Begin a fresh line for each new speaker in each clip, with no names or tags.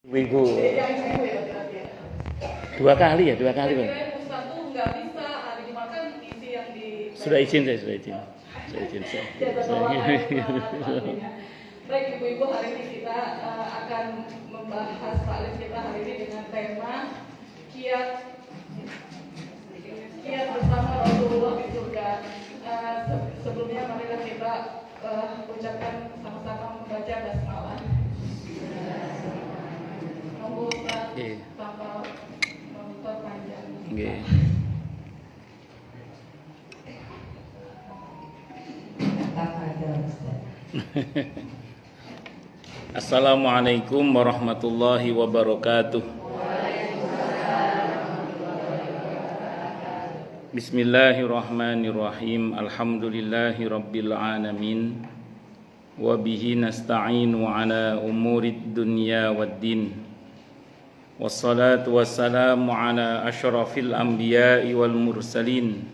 Ibu dua kali Bang.
Ustaz tuh nggak bisa hari Jumat kan isi yang di.
Sudah izin.
Baik ibu-ibu, hari ini kita akan membahas taklim kita hari ini dengan tema kiat bersama Rasulullah di surga. Sebelumnya marilah kita ucapkan sama-sama membaca basmalah. Ustaz tanpa menutup panjang.
Assalamualaikum warahmatullahi wabarakatuh. Bismillahirrahmanirrahim. Alhamdulillahi rabbil alamin. Wa bihi nasta'inu ala umurid dunya waddin. Wassalatu wassalamu ala asyrafil anbiya'i wal mursalin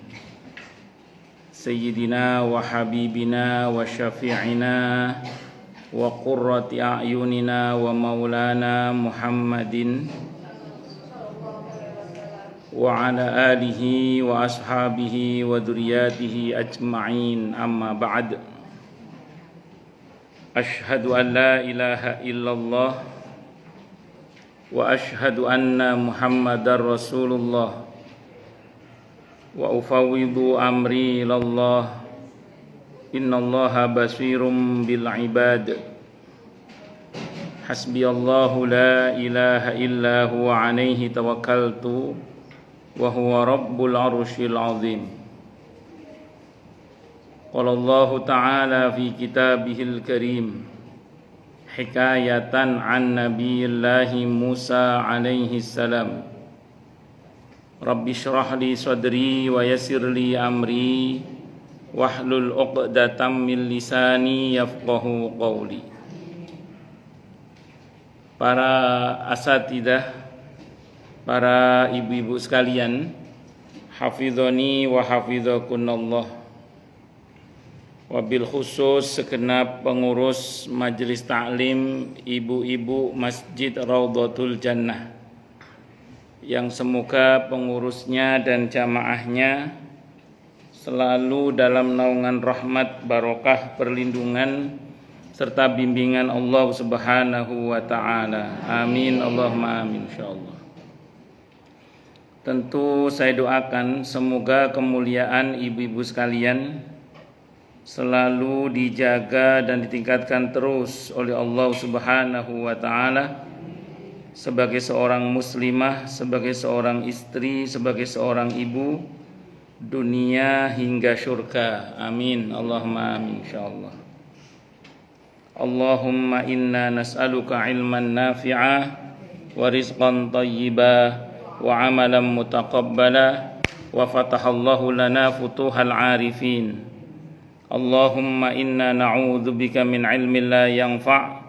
Sayyidina wa habibina wa syafi'ina wa qurrati a'yunina wa maulana Muhammadin wa ala alihi wa ashabihi wa duriyatihi ajma'in, amma ba'd. Ashhadu an la ilaha illallah wa ashhadu anna Muhammadar Rasulullah wa ufawwidu amri ilallah innallaha basirum bil ibad hasbiyallahu la ilaha illa huwa alaihi tawakkaltu wa huwa rabbul arsyil azim. Qala Allahu ta'ala fi kitabihil karim hikayatan an nabiyillahi Musa alaihi salam, Rabbi shrah li sadri wa yassir li amri wahlul 'uqdatam min lisani yafqahu qawli. Para asatidzah, para ibu-ibu sekalian, hafizani wa hafizakunallah. Wabil khusus segenap pengurus majelis taklim ibu-ibu Masjid Raudhatul Jannah, yang semoga pengurusnya dan jamaahnya selalu dalam naungan rahmat, barokah, perlindungan serta bimbingan Allah Subhanahu wa ta'ala. Amin Allahumma amin insyaallah. Tentu saya doakan semoga kemuliaan ibu-ibu sekalian selalu dijaga dan ditingkatkan terus oleh Allah Subhanahu wa ta'ala sebagai seorang muslimah, sebagai seorang istri, sebagai seorang ibu, dunia hingga syurga. Amin Allahumma amin insyaallah. Allahumma inna nas'aluka ilman nafi'ah wa rizqan thayyibah wa amalan mutaqabbala wa fatahallahu lana futuhal arifin. Allahumma inna na'udzubika min ilmin la yanfa'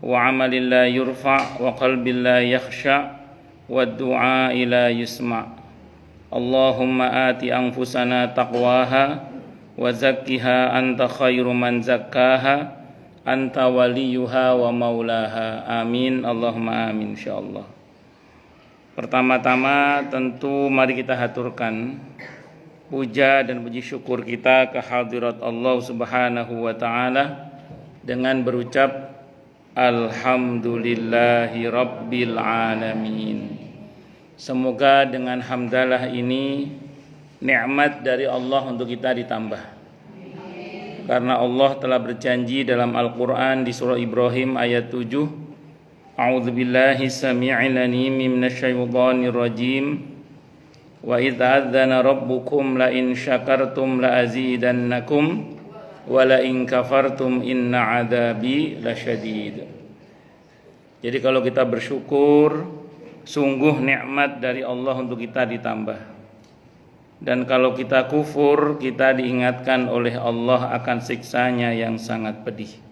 wa amalin la yurfa' wa qalbin la yakhsha' wa du'a la yusma'. Allahumma ati anfusana taqwaha wa zakkiha anta khairu man zakkaha anta waliyuha wa maulaha. Amin Allahumma amin insyaallah. Pertama-tama tentu mari kita haturkan puja dan puji syukur kita ke hadirat Allah Subhanahu wa ta'ala dengan berucap alhamdulillahi rabbil alamin. Semoga dengan hamdalah ini nikmat dari Allah untuk kita ditambah. Karena Allah telah berjanji dalam Al-Qur'an di surah Ibrahim ayat 7, a'udzubillahi samii'il 'aliim minasyaitonir rajim. Wa idza adzana rabbukum la in syakartum la azidannakum wa la in kafartum inna adzabi lasyadid. Jadi kalau kita bersyukur, sungguh nikmat dari Allah untuk kita ditambah. Dan kalau kita kufur, kita diingatkan oleh Allah akan siksanya yang sangat pedih.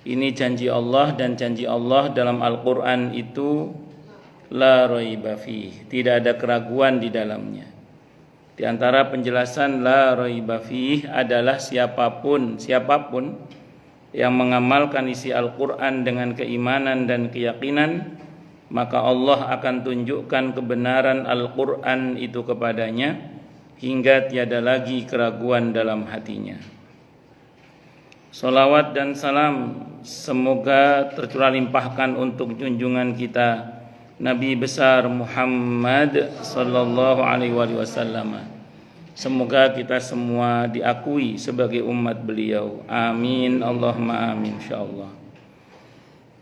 Ini janji Allah, dan janji Allah dalam Al-Qur'an itu la raiba fih, tidak ada keraguan di dalamnya. Di antara penjelasan la raiba fih adalah siapapun yang mengamalkan isi Al-Qur'an dengan keimanan dan keyakinan, maka Allah akan tunjukkan kebenaran Al-Quran itu kepadanya hingga tiada lagi keraguan dalam hatinya. Salawat dan salam semoga tercurah limpahkan untuk junjungan kita Nabi besar Muhammad sallallahu alaihi wasallam. Semoga kita semua diakui sebagai umat beliau. Amin Allahumma amin insyaallah.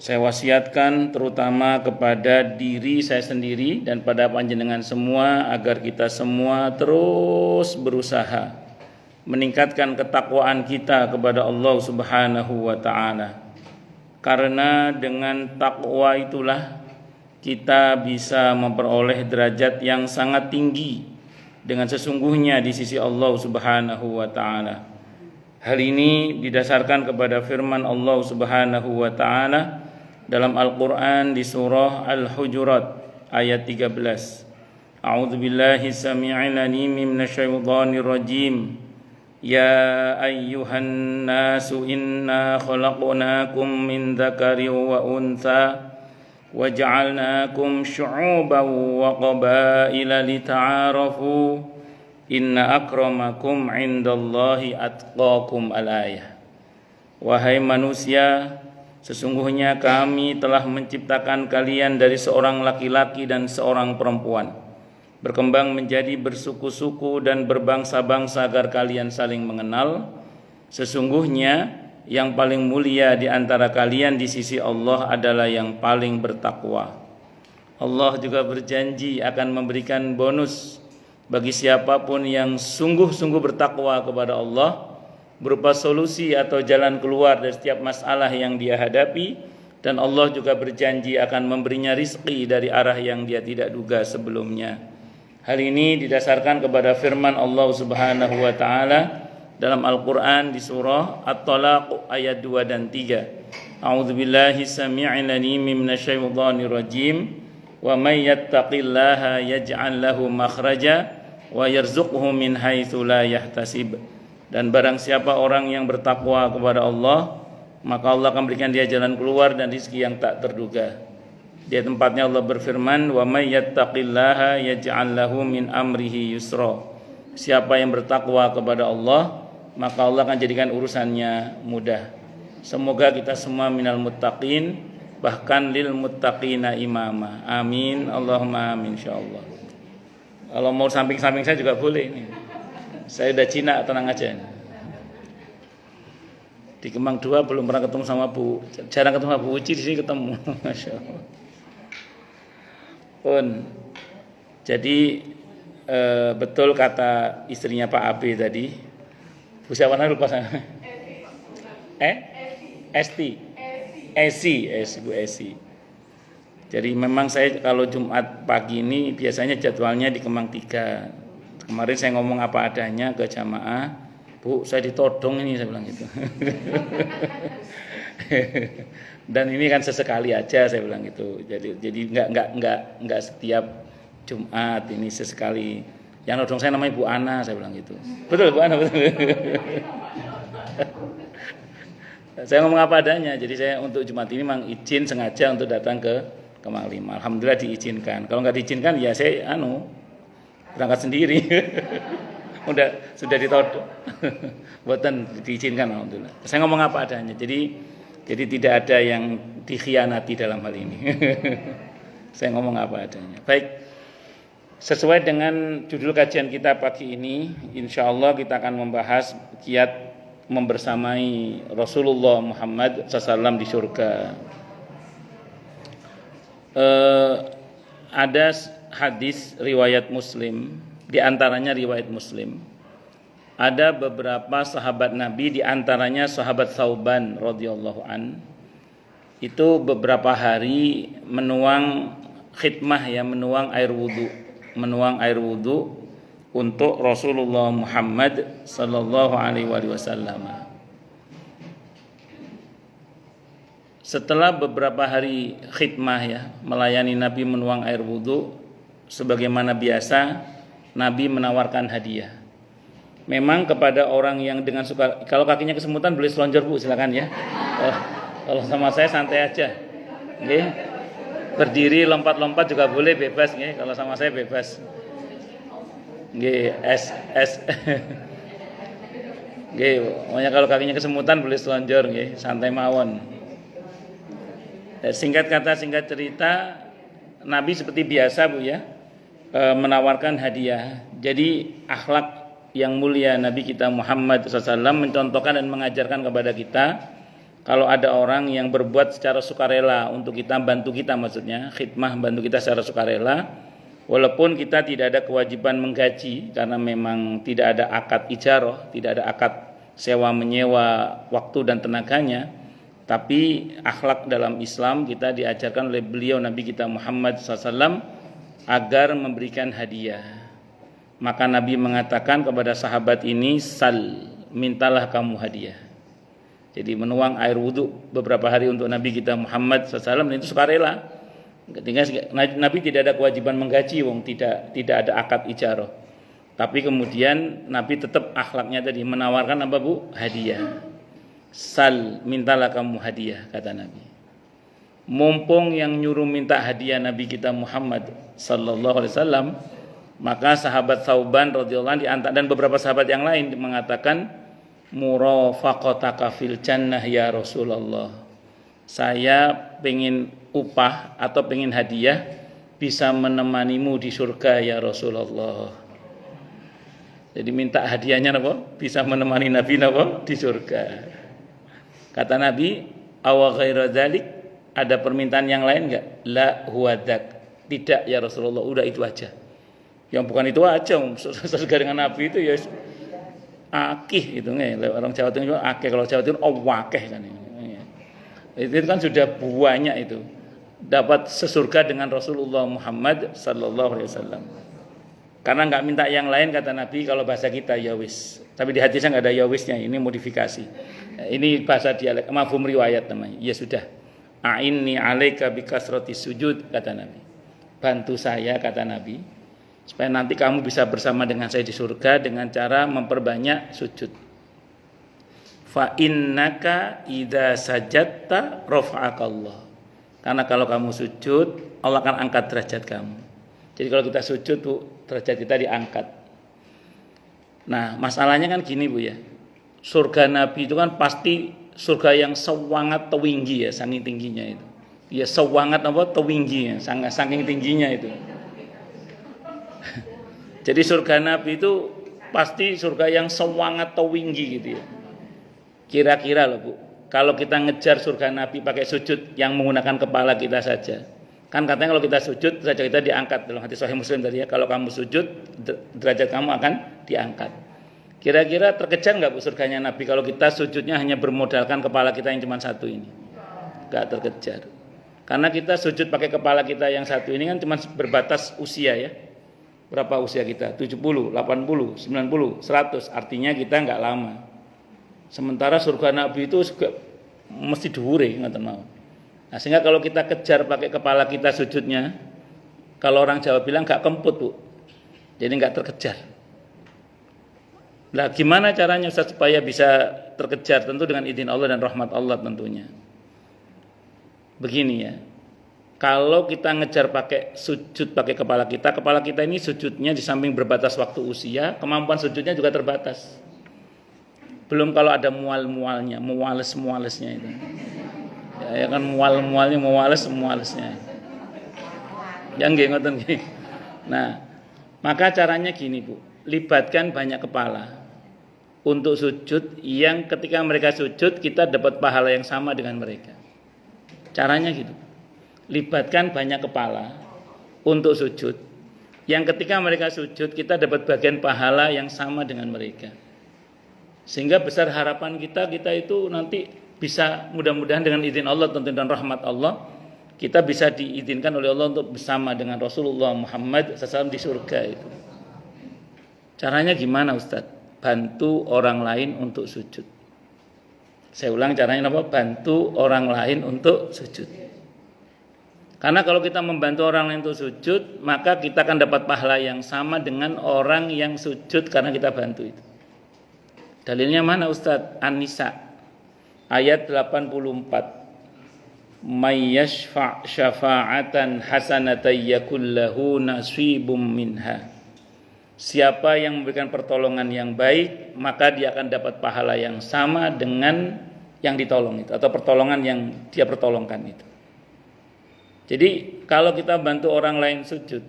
Saya wasiatkan terutama kepada diri saya sendiri dan pada panjenengan semua agar kita semua terus berusaha meningkatkan ketakwaan kita kepada Allah Subhanahu wa taala. Karena dengan takwa itulah kita bisa memperoleh derajat yang sangat tinggi dengan sesungguhnya di sisi Allah Subhanahu wa taala. Hal ini didasarkan kepada firman Allah Subhanahu wa taala dalam Al-Qur'an di surah Al-Hujurat ayat 13. A'udzu billahi samii'il 'aliim minasyaitonir rajim. Ya ayyuhan nasu inna khalaqnakum min dzakarin wa untha wa ja'alnakum syu'uban wa qabaila lita'arafu inna akramakum 'indallahi atqakum al-ayah. Wahai manusia, sesungguhnya kami telah menciptakan kalian dari seorang laki-laki dan seorang perempuan, berkembang menjadi bersuku-suku dan berbangsa-bangsa agar kalian saling mengenal. Sesungguhnya yang paling mulia di antara kalian di sisi Allah adalah yang paling bertakwa. Allah juga berjanji akan memberikan bonus bagi siapapun yang sungguh-sungguh bertakwa kepada Allah, berupa solusi atau jalan keluar dari setiap masalah yang dia hadapi, dan Allah juga berjanji akan memberinya rizki dari arah yang dia tidak duga sebelumnya. Hal ini didasarkan kepada firman Allah Subhanahu wa taala dalam Al-Qur'an di surah At-Talaq ayat 2 dan 3. A'udzubillahi samii'il 'aliim minasyaitonir rajim. Wa may yattaqillaha yaj'al lahu makhraja wa yarzuqhu min haitsu la yahtasib. Dan barang siapa orang yang bertakwa kepada Allah, maka Allah akan berikan dia jalan keluar dan rezeki yang tak terduga. Di tempatnya Allah berfirman, "Wa may yattaqillaha yaj'al lahu min amrihi yusra." Siapa yang bertakwa kepada Allah, maka Allah akan jadikan urusannya mudah. Semoga kita semua minal muttaqin, bahkan lil muttaqina imama. Amin Allahumma amin insyaallah. Kalau mau samping-samping saya juga boleh ini. Saya udah Cina, tenang aja. Di Kemang 2 belum pernah ketemu sama Bu, jarang ketemu sama Bu Uci, di sini ketemu. Masya Allah. Jadi betul kata istrinya Pak Abe tadi. Bu siapa namanya lupa saya. Esi, Bu Esi. Jadi memang saya kalau Jumat pagi ini biasanya jadwalnya di Kemang 3. Kemarin saya ngomong apa adanya ke jamaah, Bu, saya ditodong ini, saya bilang gitu. Dan ini kan sesekali aja, saya bilang gitu. Jadi enggak setiap Jumat, ini sesekali. Yang nodong saya namanya Bu Ana, saya bilang gitu. Betul Bu Ana, betul. Saya ngomong apa adanya. Jadi saya untuk Jumat ini memang izin sengaja untuk datang ke Kemang 5. Alhamdulillah diizinkan. Kalau enggak diizinkan ya saya berangkat sendiri. sudah ditodong. Buatan diizinkan alhamdulillah. Saya ngomong apa adanya. Jadi tidak ada yang dikhianati dalam hal ini. Saya ngomong apa adanya. Baik. Sesuai dengan judul kajian kita pagi ini, insyaallah kita akan membahas kiat membersamai Rasulullah Muhammad SAW di surga. Ada hadis riwayat Muslim, di antaranya riwayat Muslim. Ada beberapa sahabat Nabi, di antaranya sahabat Thauban radhiyallahu an. Itu beberapa hari menuang khidmah, ya, menuang air wudu untuk Rasulullah Muhammad sallallahu alaihi wasallam. Setelah beberapa hari khidmah, ya, melayani Nabi menuang air wudu, sebagaimana biasa Nabi menawarkan hadiah. Memang kepada orang yang dengan suka, kalau kakinya kesemutan boleh selonjor Bu, silakan ya. Kalau sama saya santai aja. Nggih. Berdiri lompat-lompat juga boleh, bebas nggih. Kalau sama saya bebas. Nggih, S. Nggih, pokoknya kalau kakinya kesemutan boleh selonjor nggih, santai mawon. Singkat kata, singkat cerita, Nabi seperti biasa Bu ya, menawarkan hadiah. Jadi akhlak yang mulia Nabi kita Muhammad SAW mencontohkan dan mengajarkan kepada kita, kalau ada orang yang berbuat secara sukarela untuk kita, bantu kita maksudnya, khidmah bantu kita secara sukarela, walaupun kita tidak ada kewajiban menggaji karena memang tidak ada akad ijarah, tidak ada akad sewa menyewa waktu dan tenaganya, tapi akhlak dalam Islam kita diajarkan oleh beliau Nabi kita Muhammad SAW agar memberikan hadiah. Maka Nabi mengatakan kepada sahabat ini, sal, mintalah kamu hadiah. Jadi menuang air wudhu beberapa hari untuk Nabi kita Muhammad SAW, itu sukarela. Ketika Nabi tidak ada kewajiban menggaji, tidak ada akad ijarah. Tapi kemudian Nabi tetap akhlaknya tadi menawarkan apa Bu? Hadiah. Sal, mintalah kamu hadiah, kata Nabi. Mumpung yang nyuruh minta hadiah Nabi kita Muhammad sallallahu alaihi wasallam, maka sahabat Thauban radhiyallahu anhu dan beberapa sahabat yang lain mengatakan, murafaqataka fil jannah ya Rasulullah. Saya pengen upah atau pengen hadiah bisa menemanimu di surga ya Rasulullah. Jadi minta hadiahnya apa? Bisa menemani Nabi apa? Di surga. Kata Nabi, awa ghaira dzalik, ada permintaan yang lain enggak? La huwa dzak. Tidak ya Rasulullah, udah itu aja. Yang bukan itu aja, surga dengan Nabi itu ya akih gitu nggih. Orang Jawa Timur akeh, kalau Jawa Timur wakeh kan. Itu kan sudah banyak itu. Dapat sesurga dengan Rasulullah Muhammad sallallahu alaihi wasallam. Karena enggak minta yang lain, kata Nabi, kalau bahasa kita ya wis. Tapi di hadisnya enggak ada ya wisnya, ini modifikasi. Ini bahasa dialek, mafhum riwayat namanya. Ya sudah. A'inni 'alaika bikasrati sujud, kata Nabi. Bantu saya, kata Nabi, supaya nanti kamu bisa bersama dengan saya di surga dengan cara memperbanyak sujud. Fa innaka idza sajadta rafa'akallah. Karena kalau kamu sujud, Allah akan angkat derajat kamu. Jadi kalau kita sujud Bu, derajat kita diangkat. Nah, masalahnya kan gini Bu ya. Surga Nabi itu kan pasti surga yang sewangat tewinggi ya, saking tingginya itu. Ya sewangat apa tewinggi ya, saking tingginya itu. Jadi surga Nabi itu pasti surga yang sewangat tewinggi gitu ya. Kira-kira loh Bu, kalau kita ngejar surga Nabi pakai sujud yang menggunakan kepala kita saja, kan katanya kalau kita sujud derajat kita diangkat, dalam hadis Sahih Muslim tadi ya, kalau kamu sujud derajat kamu akan diangkat. Kira-kira terkejar nggak Bu surganya Nabi kalau kita sujudnya hanya bermodalkan kepala kita yang cuma satu ini? Nggak terkejar. Karena kita sujud pakai kepala kita yang satu ini kan cuma berbatas usia ya. Berapa usia kita? 70, 80, 90, 100. Artinya kita nggak lama. Sementara surga Nabi itu mesti dhuwure ngoten mawon. Nah, sehingga kalau kita kejar pakai kepala kita sujudnya, kalau orang Jawa bilang nggak kemput Bu. Jadi nggak terkejar. Nah, gimana caranya Ustaz supaya bisa terkejar? Tentu dengan izin Allah dan rahmat Allah tentunya. Begini ya. Kalau kita ngejar pakai sujud pakai kepala kita ini sujudnya di samping berbatas waktu usia, kemampuan sujudnya juga terbatas. Belum kalau ada mual-mualnya, muales-mualesnya itu. Ya kan mual-mualnya, muales-mualesnya. Ya nggih ngoten nggih. Nah, maka caranya gini Bu, libatkan banyak kepala untuk sujud yang ketika mereka sujud kita dapat pahala yang sama dengan mereka. Caranya gitu. Libatkan banyak kepala untuk sujud yang ketika mereka sujud kita dapat bagian pahala yang sama dengan mereka. Sehingga besar harapan kita itu nanti bisa mudah-mudahan dengan izin Allah tentu dan rahmat Allah kita bisa diizinkan oleh Allah untuk bersama dengan Rasulullah Muhammad SAW di surga itu. Caranya gimana Ustadz? Bantu orang lain untuk sujud. Saya ulang caranya apa? Bantu orang lain untuk sujud. Karena kalau kita membantu orang lain untuk sujud, maka kita akan dapat pahala yang sama dengan orang yang sujud karena kita bantu itu. Dalilnya mana Ustadz? An-Nisa ayat 84. may yashfa' syafa'atan hasanatan yakul lahu nasibum minha. Siapa yang memberikan pertolongan yang baik, maka dia akan dapat pahala yang sama dengan yang ditolong itu, atau pertolongan yang dia pertolongkan itu. Jadi kalau kita bantu orang lain sujud,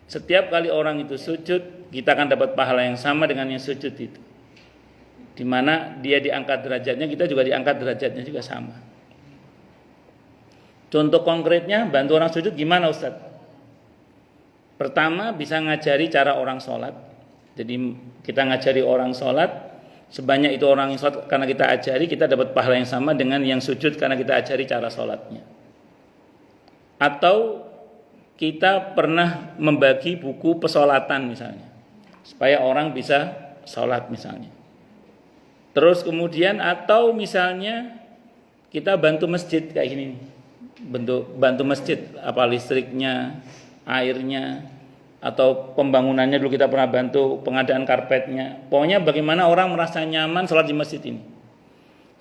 setiap kali orang itu sujud, kita akan dapat pahala yang sama dengan yang sujud itu. Di mana dia diangkat derajatnya, kita juga diangkat derajatnya juga sama. Contoh konkretnya, bantu orang sujud gimana Ustadz? Pertama, bisa ngajari cara orang sholat. Jadi kita ngajari orang sholat, sebanyak itu orang yang sholat karena kita ajari, kita dapat pahala yang sama dengan yang sujud karena kita ajari cara sholatnya. Atau kita pernah membagi buku pesolatan misalnya, supaya orang bisa sholat misalnya. Terus kemudian, atau misalnya kita bantu masjid kayak gini, bantu masjid, apa listriknya, airnya, atau pembangunannya. Dulu kita pernah bantu pengadaan karpetnya. Pokoknya bagaimana orang merasa nyaman sholat di masjid ini.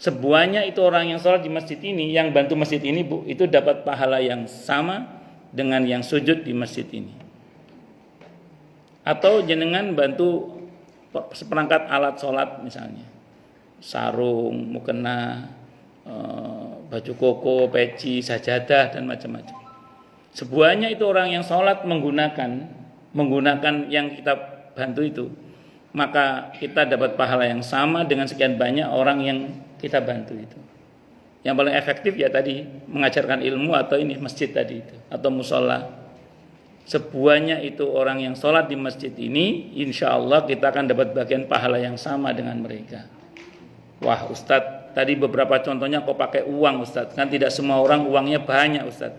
Sebuahnya itu orang yang sholat di masjid ini, yang bantu masjid ini Bu, itu dapat pahala yang sama dengan yang sujud di masjid ini. Atau jenengan bantu seperangkat alat sholat misalnya, sarung, mukena, baju koko, peci, sajadah, dan macam-macam. Sebuahnya itu orang yang sholat menggunakan yang kita bantu itu, maka kita dapat pahala yang sama dengan sekian banyak orang yang kita bantu itu. Yang paling efektif ya tadi, mengajarkan ilmu, atau ini masjid tadi itu, atau musola. Sebuahnya itu orang yang sholat di masjid ini, insya Allah kita akan dapat bagian pahala yang sama dengan mereka. Wah Ustadz, tadi beberapa contohnya kok pakai uang Ustadz, kan tidak semua orang uangnya banyak Ustadz.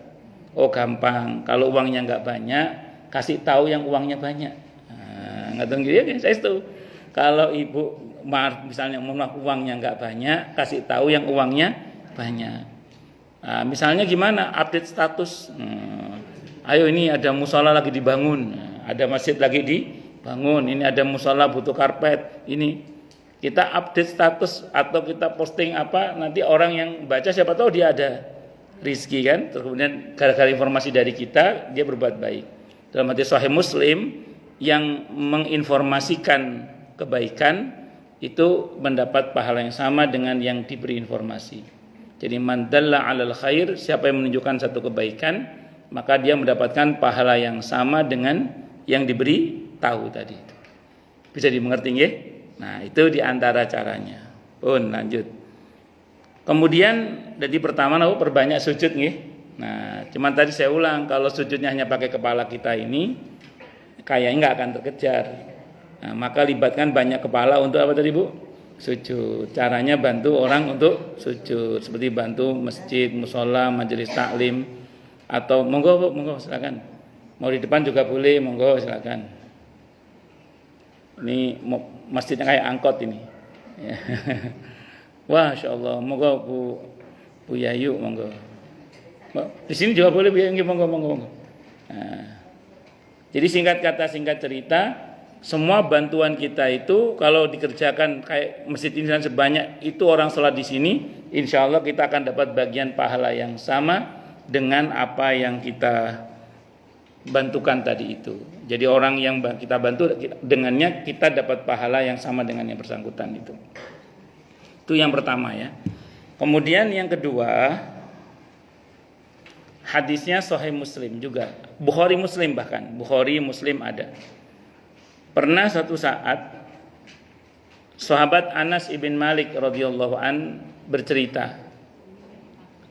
Oh gampang, kalau uangnya nggak banyak, kasih tahu yang uangnya banyak. Nggak tahu gitu ya, saya tahu. Kalau ibu misalnya uangnya nggak banyak, kasih tahu yang uangnya banyak. Misalnya gimana? Update status. Ayo ini ada musola lagi dibangun, ada masjid lagi dibangun, ini ada musola butuh karpet. Ini kita update status atau kita posting apa, nanti orang yang baca siapa tahu dia ada rizki kan. Terus kemudian gara-gara informasi dari kita dia berbuat baik. Dalam hadis Sahih Muslim, yang menginformasikan kebaikan itu mendapat pahala yang sama dengan yang diberi informasi. Jadi man dalla 'alal khair, siapa yang menunjukkan satu kebaikan, maka dia mendapatkan pahala yang sama dengan yang diberi tahu tadi. Bisa dimengerti nggih? Nah, itu diantara caranya. Pun lanjut. Kemudian jadi pertama perbanyak sujud nggih. Nah, cuman tadi saya ulang, kalau sujudnya hanya pakai kepala kita ini kayaknya nggak akan terkejar. Nah, maka libatkan banyak kepala untuk apa tadi Bu? Sujud. Caranya bantu orang untuk sujud, seperti bantu masjid, musola, majelis taklim, atau monggo Bu, monggo silakan. Mau di depan juga boleh, monggo silakan. Ini masjidnya kayak angkot ini. Wah, insyaallah, monggo Bu Yayu, monggo. Di sini juga boleh Bu Yayu, monggo. Nah, jadi singkat kata singkat cerita, semua bantuan kita itu kalau dikerjakan kayak masjid ini dan sebanyak itu orang sholat di sini, insya Allah kita akan dapat bagian pahala yang sama dengan apa yang kita bantukan tadi itu. Jadi orang yang kita bantu dengannya kita dapat pahala yang sama dengan yang bersangkutan itu. Itu yang pertama ya. Kemudian yang kedua, hadisnya Sahih Muslim juga, Bukhari Muslim bahkan, Bukhari Muslim ada. Pernah suatu saat sahabat Anas ibn Malik radhiyallahu an bercerita,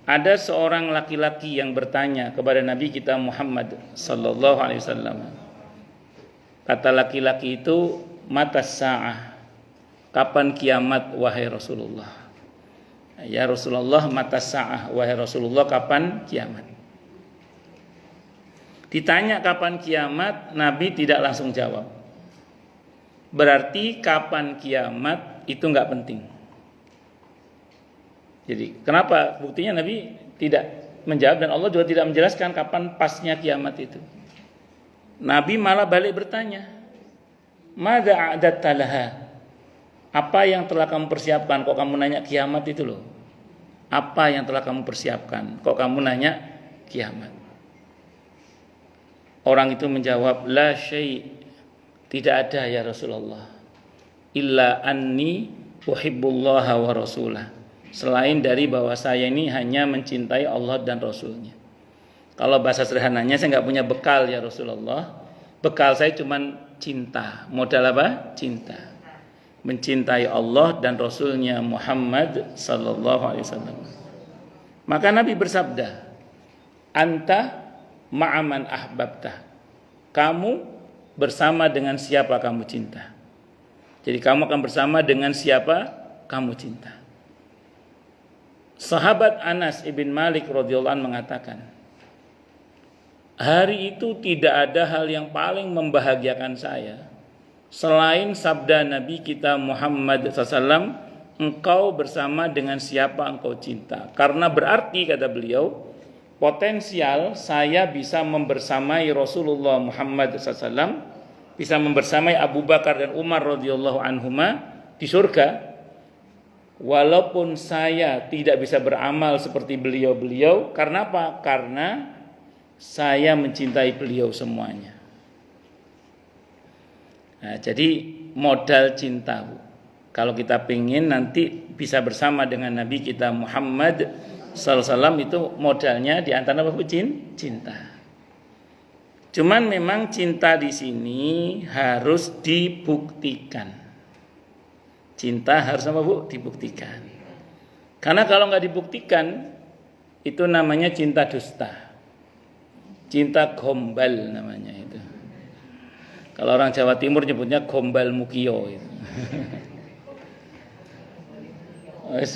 ada seorang laki-laki yang bertanya kepada Nabi kita Muhammad sallallahu alaihi wasallam. Kata laki-laki itu, matas sa'ah, kapan kiamat wahai Rasulullah? Ya Rasulullah, matas sa'ah wahai Rasulullah, kapan kiamat? Ditanya kapan kiamat, Nabi tidak langsung jawab. Berarti kapan kiamat itu enggak penting. Jadi kenapa? Buktinya Nabi tidak menjawab dan Allah juga tidak menjelaskan kapan pasnya kiamat itu. Nabi malah balik bertanya, "Madza a'datta laha?" Apa yang telah kamu persiapkan? Kok kamu nanya kiamat itu loh? Apa yang telah kamu persiapkan? Kok kamu nanya kiamat? Orang itu menjawab, la syai', tidak ada ya Rasulullah, illa anni uhibbullaha wa rasulah, selain dari bahwa saya ini hanya mencintai Allah dan Rasulnya. Kalau bahasa sederhananya, saya nggak punya bekal ya Rasulullah. Bekal saya cuma cinta. Modal apa? Cinta. Mencintai Allah dan Rasulnya Muhammad sallallahu alaihi wasallam. Maka Nabi bersabda, anta ma'aman ahbabta. Kamu bersama dengan siapa kamu cinta. Jadi kamu akan bersama dengan siapa kamu cinta. Sahabat Anas ibn Malik radhiyallahu anhu mengatakan, hari itu tidak ada hal yang paling membahagiakan saya selain sabda Nabi kita Muhammad SAW, engkau bersama dengan siapa engkau cinta. Karena berarti, kata beliau, potensial saya bisa membersamai Rasulullah Muhammad SAW, bisa membersamai Abu Bakar dan Umar radhiyallahu anhuma di surga, walaupun saya tidak bisa beramal seperti beliau-beliau. Karena apa? Karena saya mencintai beliau semuanya. Nah, jadi modal cinta, Bu. Kalau kita pengen nanti bisa bersama dengan Nabi kita Muhammad SAW, itu modalnya di antara apa, Bu? Cinta. Cuman memang cinta di sini harus dibuktikan. Cinta harus apa, Bu? Dibuktikan. Karena kalau nggak dibuktikan, itu namanya cinta dusta. Cinta gombal namanya itu. Kalau orang Jawa Timur nyebutnya gombal mukio itu.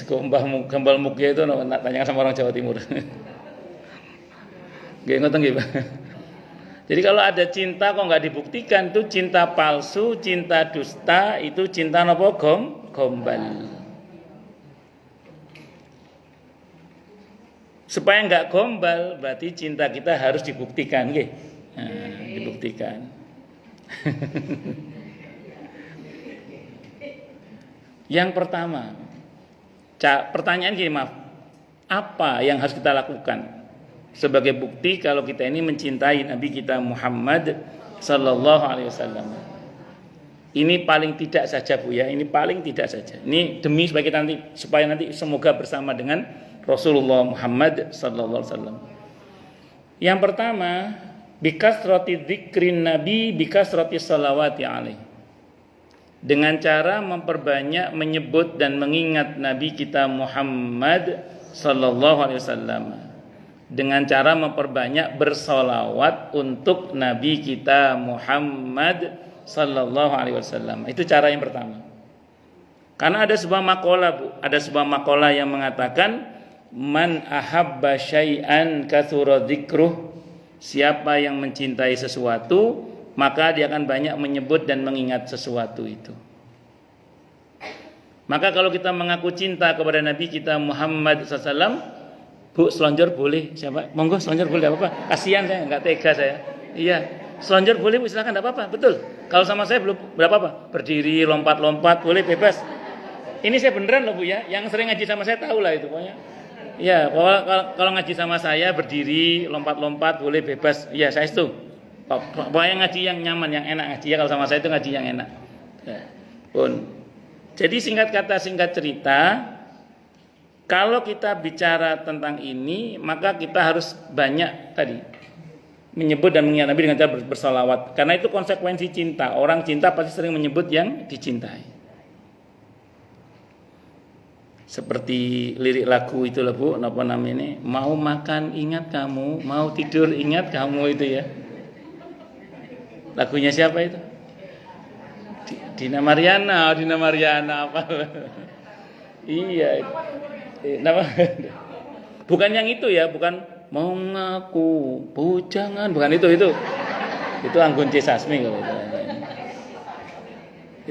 Gombal mukio itu tanya sama orang Jawa Timur. Nggih ngoten nggih, Pak. Jadi kalau ada cinta kok nggak dibuktikan, itu cinta palsu, cinta dusta, itu cinta napa? Gombal. Supaya nggak gombal, berarti cinta kita harus dibuktikan, nggih. Nah, dibuktikan. Yang pertama, pertanyaan gini, maaf, apa yang harus kita lakukan sebagai bukti kalau kita ini mencintai Nabi kita Muhammad sallallahu alaihi wasallam? Ini paling tidak saja, Bu ya, ini paling tidak saja. Ini demi supaya nanti semoga bersama dengan Rasulullah Muhammad sallallahu alaihi wasallam. Yang pertama, bikasrati dzikrin nabi bikasrati shalawati alaihi. Dengan cara memperbanyak menyebut dan mengingat Nabi kita Muhammad sallallahu alaihi wasallam. Dengan cara memperbanyak bersolawat untuk Nabi kita Muhammad sallallahu alaihi wasallam. Itu cara yang pertama. Karena ada sebuah makalah, Bu, ada sebuah makalah yang mengatakan, man ahabba syai'an katsura dzikruh, siapa yang mencintai sesuatu maka dia akan banyak menyebut dan mengingat sesuatu itu. Maka kalau kita mengaku cinta kepada Nabi kita Muhammad SAW, Bu, selonjor boleh, siapa? Monggo selonjor boleh, apa-apa. Kasihan saya, enggak tega saya. Iya, selonjor boleh, Bu, silakan, enggak apa-apa. Betul. Kalau sama saya belum berapa apa? Berdiri, lompat-lompat, boleh, bebas. Ini saya beneran loh, Bu ya. Yang sering ngaji sama saya tahu lah itu pokoknya. Ya, kalau ngaji sama saya berdiri, lompat-lompat, boleh, bebas. Iya, saya itu. Pokoknya ngaji yang nyaman, yang enak ngaji ya. Kalau sama saya itu ngaji yang enak. Ya. Pun. Jadi singkat kata, singkat cerita, kalau kita bicara tentang ini, maka kita harus banyak tadi menyebut dan mengingat Nabi dengan cara bersalawat. Karena itu konsekuensi cinta. Orang cinta pasti sering menyebut yang dicintai. Seperti lirik lagu itu lah, Bu, apa namanya? Mau makan ingat kamu, mau tidur ingat kamu, itu ya. Lagunya siapa itu? Dina Mariana apa? Iya. Nama. Bukan yang itu ya, bukan mau ngaku bujangan, bukan itu. Itu Anggun C. Sasmi kalau itu.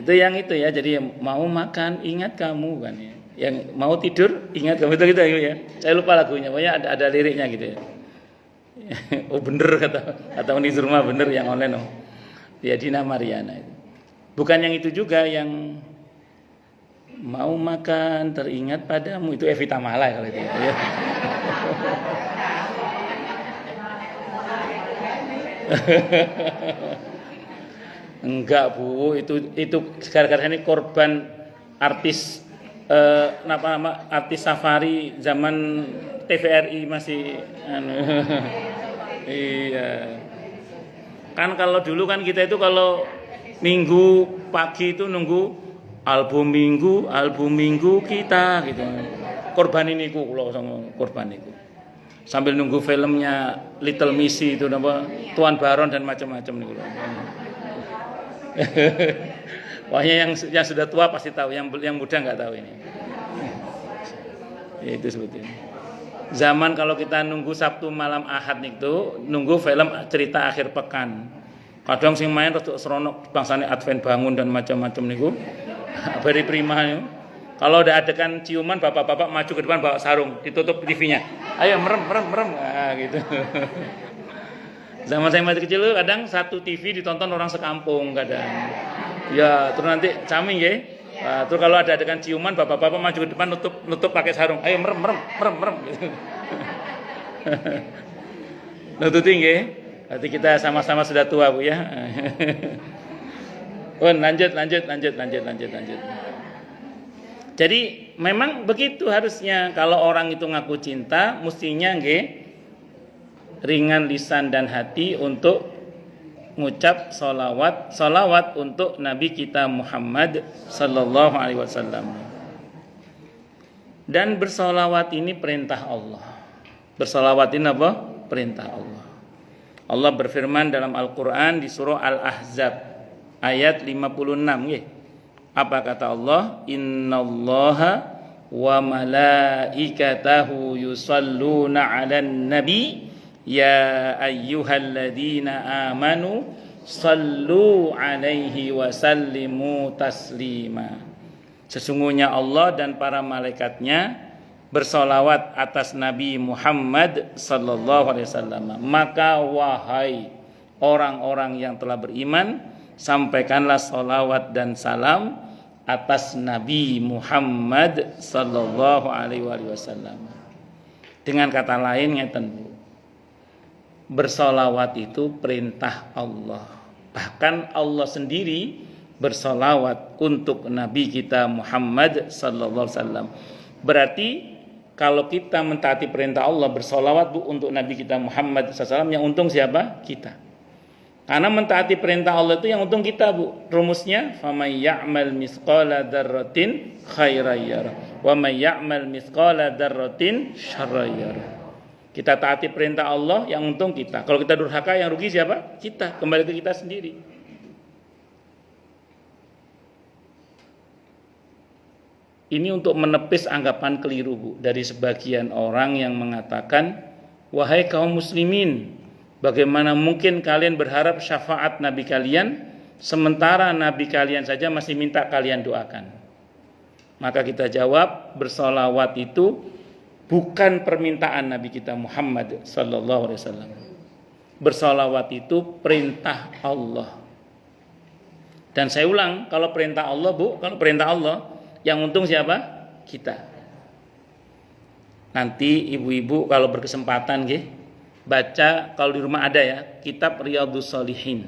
Itu yang itu ya, jadi mau makan ingat kamu kan ya. Yang mau tidur ingat kamu, itu gitu ya. Saya lupa lagunya, pokoknya ada liriknya gitu ya. Oh bener kata Unizurma, bener yang online oh. Ya Dina Mariana itu. Bukan yang itu juga, yang Mau makan teringat padamu, itu Evita Mala kalau itu ya. Enggak Bu, itu gara-gara ini korban artis nama artis safari zaman TVRI masih iya. Kan kalau dulu kan kita itu kalau minggu pagi itu nunggu album minggu kita gitu. Korban ini ku kalau sama korban itu. Sambil nunggu filmnya Little Missy itu apa Tuan Baron dan macam-macam nih. Pokoknya yang sudah tua pasti tahu, yang muda nggak tahu ini. Ya, itu sebetulnya. Zaman kalau kita nunggu Sabtu malam Ahad itu nunggu film cerita akhir pekan. Kadang sing main rada seronok bangsane Advent Bangun dan macam-macam niku. Bari prima niku. Kalau udah adegan ciuman bapak-bapak maju ke depan bawa sarung, ditutup TV-nya. Ayo merem. Nah, gitu. Zaman saya masih kecil kadang satu TV ditonton orang sekampung kadang. Ya, terus nanti caming ya. Nah, terus kalau ada adegan ciuman bapak-bapak maju ke depan nutup pakai sarung. Ayo merem. Gitu. Nututin nggih. Berarti kita sama-sama sudah tua Bu ya. Lanjut. Jadi memang begitu harusnya kalau orang itu ngaku cinta mestinya nggih ringan lisan dan hati untuk ngucap salawat untuk Nabi kita Muhammad sallallahu alaihi wasallam. Dan bersolawat ini perintah Allah. Bersolawat ini apa? Perintah Allah. Allah berfirman dalam Al-Qur'an di surah Al-Ahzab ayat 56 nggih. Apa kata Allah? Innallaha wa malaikatahu yusalluna 'alan nabi ya ayyuhalladzina amanu sallu 'alaihi wa sallimu taslima. Sesungguhnya Allah dan para malaikatnya bersolawat atas Nabi Muhammad sallallahu alaihi wasallam. Maka wahai orang-orang yang telah beriman, sampaikanlah solawat dan salam atas Nabi Muhammad sallallahu alaihi wasallam. Dengan kata lain ngeten Bu. Bersolawat itu perintah Allah. Bahkan Allah sendiri bersolawat untuk Nabi kita Muhammad sallallahu alaihi wasallam. Berarti kalau kita mentaati perintah Allah bersolawat Bu untuk Nabi kita Muhammad sallallahu alaihi wasallam, yang untung siapa? Kita. Karena mentaati perintah Allah itu yang untung kita Bu. Rumusnya famay ya'mal misqala dzarratin khairan yarah wa may ya'mal misqala dzarratin syarran yarah. Kita taati perintah Allah yang untung kita. Kalau kita durhaka yang rugi siapa? Kita. Kembali ke kita sendiri. Ini untuk menepis anggapan keliru Bu dari sebagian orang yang mengatakan, wahai kaum muslimin, bagaimana mungkin kalian berharap syafaat Nabi kalian sementara Nabi kalian saja masih minta kalian doakan? Maka kita jawab, bersolawat itu bukan permintaan Nabi kita Muhammad sallallahu alaihi wasallam. Bersolawat itu perintah Allah. Dan saya ulang, kalau perintah Allah Bu, kalau perintah Allah yang untung siapa? Kita. Nanti ibu-ibu kalau berkesempatan nggih baca, kalau di rumah ada ya, kitab Riyadhus Shalihin.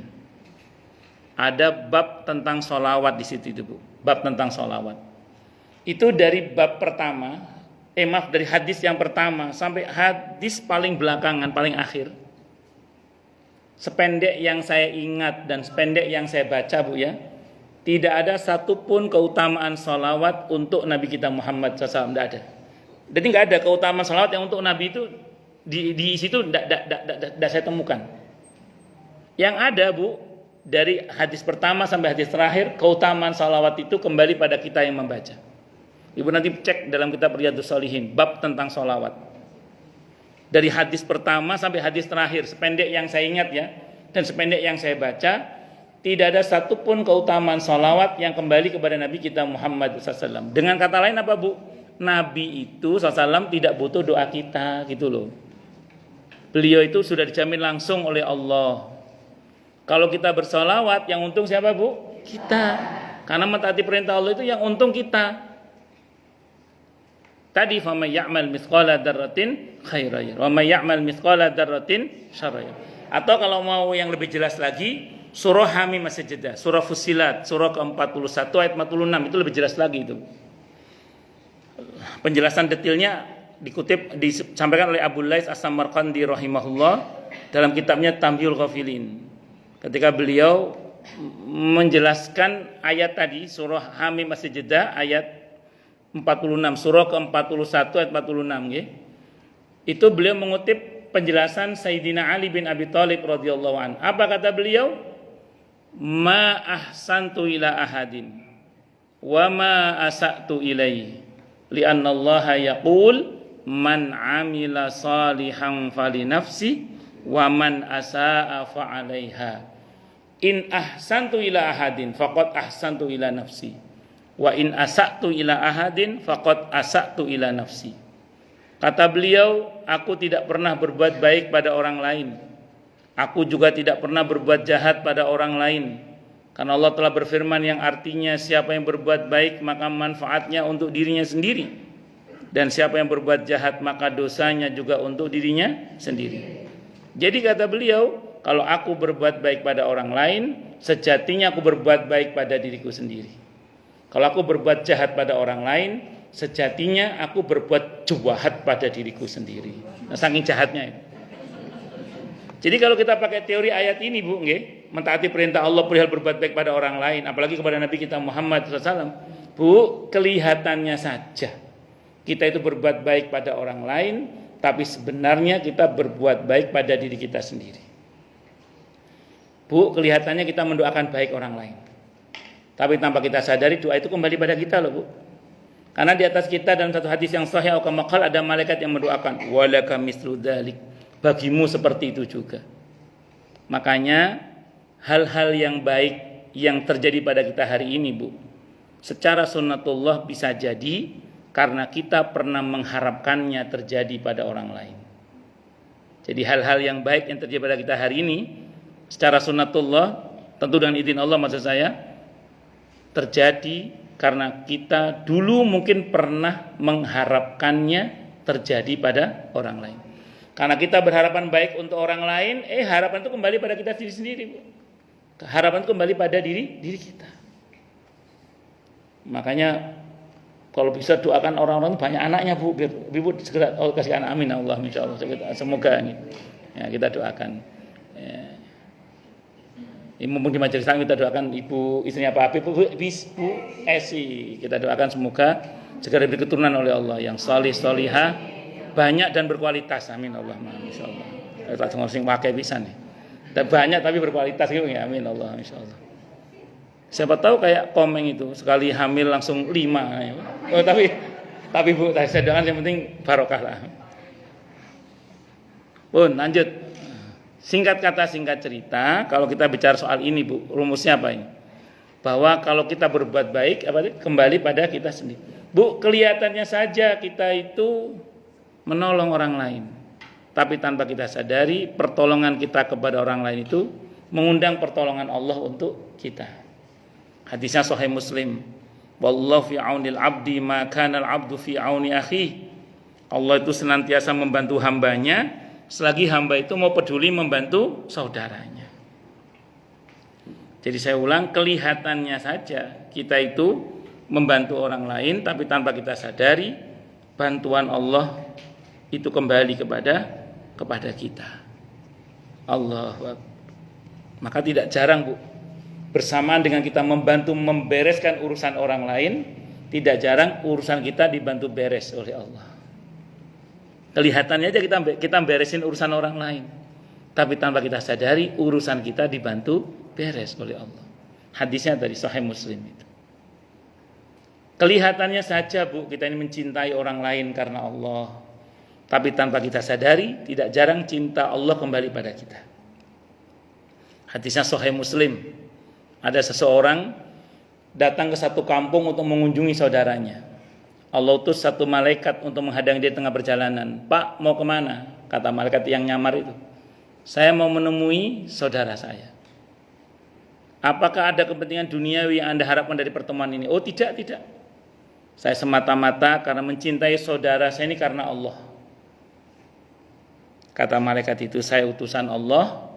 Ada bab tentang sholawat di situ itu Bu. Bab tentang sholawat. Itu dari bab pertama, dari hadis yang pertama sampai hadis paling belakangan, paling akhir. Sependek yang saya ingat dan sependek yang saya baca Bu ya, tidak ada satupun keutamaan sholawat untuk Nabi kita Muhammad SAW. Tidak ada. Jadi nggak ada keutamaan sholawat yang untuk Nabi itu di situ tidak saya temukan. Yang ada Bu, dari hadis pertama sampai hadis terakhir, keutamaan sholawat itu kembali pada kita yang membaca. Ibu nanti cek dalam kitab Riyadhus Shalihin, bab tentang sholawat. Dari hadis pertama sampai hadis terakhir, sependek yang saya ingat ya, dan sependek yang saya baca, tidak ada satupun keutamaan sholawat yang kembali kepada Nabi kita Muhammad SAW. Dengan kata lain apa Bu? Nabi itu SAW tidak butuh doa kita gitu loh. Beliau itu sudah dijamin langsung oleh Allah. Kalau kita bersolawat yang untung siapa Bu? Kita. Karena mentaati perintah Allah itu yang untung kita. tadi faman ya'mal mithqala dzarratin khairan wa may ya'mal mithqala dzarratin syarran. Atau kalau mau yang lebih jelas lagi, surah Hamim As-Sajdah, surah Fussilat, surah ke-41 ayat 46 itu lebih jelas lagi itu. Penjelasan detailnya disampaikan oleh Abu Lais As-Samarqandi rahimahullah dalam kitabnya Tamyizul Ghafilin. Ketika beliau menjelaskan ayat tadi surah Hamim As-Sajdah ayat 46, surah ke-41 ayat 46 nggih. Itu beliau mengutip penjelasan Sayyidina Ali bin Abi Thalib radhiyallahu an. Apa kata beliau? Ma ahsantu ila ahadin wa ma asa'tu ilaihi li'anna Allah yaqul man amila salihan fali nafsi wa man asa'a fa 'alaiha. In ahsantu ila ahadin faqad ahsantu ila nafsi wa in asa'tu ila ahadin faqad asa'tu ila nafsi. Kata beliau, aku tidak pernah berbuat baik pada orang lain. Aku juga tidak pernah berbuat jahat pada orang lain. Karena Allah telah berfirman yang artinya siapa yang berbuat baik maka manfaatnya untuk dirinya sendiri. Dan siapa yang berbuat jahat maka dosanya juga untuk dirinya sendiri. Jadi kata beliau, kalau aku berbuat baik pada orang lain, sejatinya aku berbuat baik pada diriku sendiri. Kalau aku berbuat jahat pada orang lain, sejatinya aku berbuat jahat pada diriku sendiri. Nah, saking jahatnya itu. Jadi kalau kita pakai teori ayat ini, Bu, nggih, mentaati perintah Allah perihal berbuat baik pada orang lain, apalagi kepada Nabi kita Muhammad SAW, Bu, kelihatannya saja kita itu berbuat baik pada orang lain, tapi sebenarnya kita berbuat baik pada diri kita sendiri. Bu, kelihatannya kita mendoakan baik orang lain, tapi tanpa kita sadari doa itu kembali pada kita loh, Bu. Karena di atas kita dalam satu hadis yang sahih atau maqal ada malaikat yang mendoakan walaka mislu dzalik, bagimu seperti itu juga. Makanya hal-hal yang baik yang terjadi pada kita hari ini, Bu, secara sunnatullah bisa jadi karena kita pernah mengharapkannya terjadi pada orang lain. Jadi hal-hal yang baik yang terjadi pada kita hari ini secara sunnatullah, tentu dengan izin Allah maksud saya, terjadi karena kita dulu mungkin pernah mengharapkannya terjadi pada orang lain. Karena kita berharapan baik untuk orang lain, harapan itu kembali pada kita sendiri, Bu. Harapan itu kembali pada diri kita. Makanya kalau bisa doakan orang-orang banyak anaknya, Bu, biar Ibu segera kasih anak, amin Allah insyaallah. Semoga ya, kita doakan. Ya. Mumpung di majelis taklim kita doakan ibu istrinya Pak Habib, Bu Esi, kita doakan semoga segera diberi keturunan oleh Allah yang salih salihah, banyak dan berkualitas, amin Allah insyaallah. Kita sing pakai pisan nih. Banyak tapi berkualitas gitu ya, amin Allah insyaallah. Siapa tahu kayak Komeng itu sekali hamil langsung 5 ya. Oh, tapi Bu, saya doakan yang penting barokah lah. Pun lanjut. Singkat kata, singkat cerita, kalau kita bicara soal ini, Bu, rumusnya apa ini? Bahwa kalau kita berbuat baik, kembali pada kita sendiri. Bu, kelihatannya saja kita itu menolong orang lain, tapi tanpa kita sadari, pertolongan kita kepada orang lain itu mengundang pertolongan Allah untuk kita. Hadisnya Sahih Muslim. Wallahu fi aunil abdi ma kana al abdu fi auni akhi. Allah itu senantiasa membantu hambanya selagi hamba itu mau peduli membantu saudaranya. Jadi saya ulang, kelihatannya saja kita itu membantu orang lain, tapi tanpa kita sadari bantuan Allah itu kembali kepada kita. Allah. Maka tidak jarang, Bu, bersamaan dengan kita membantu membereskan urusan orang lain, tidak jarang urusan kita dibantu beres oleh Allah. Kelihatannya aja kita beresin urusan orang lain, tapi tanpa kita sadari urusan kita dibantu beres oleh Allah. Hadisnya dari Sahih Muslim itu. Kelihatannya saja, Bu, kita ini mencintai orang lain karena Allah, tapi tanpa kita sadari tidak jarang cinta Allah kembali pada kita. Hadisnya Sahih Muslim. Ada seseorang datang ke satu kampung untuk mengunjungi saudaranya. Allah utus satu malaikat untuk menghadang dia tengah perjalanan. Pak, mau kemana? Kata malaikat yang nyamar itu. Saya mau menemui saudara saya. Apakah ada kepentingan duniawi yang Anda harapkan dari pertemuan ini? Oh, tidak. Saya semata-mata karena mencintai saudara saya ini karena Allah. Kata malaikat itu, saya utusan Allah.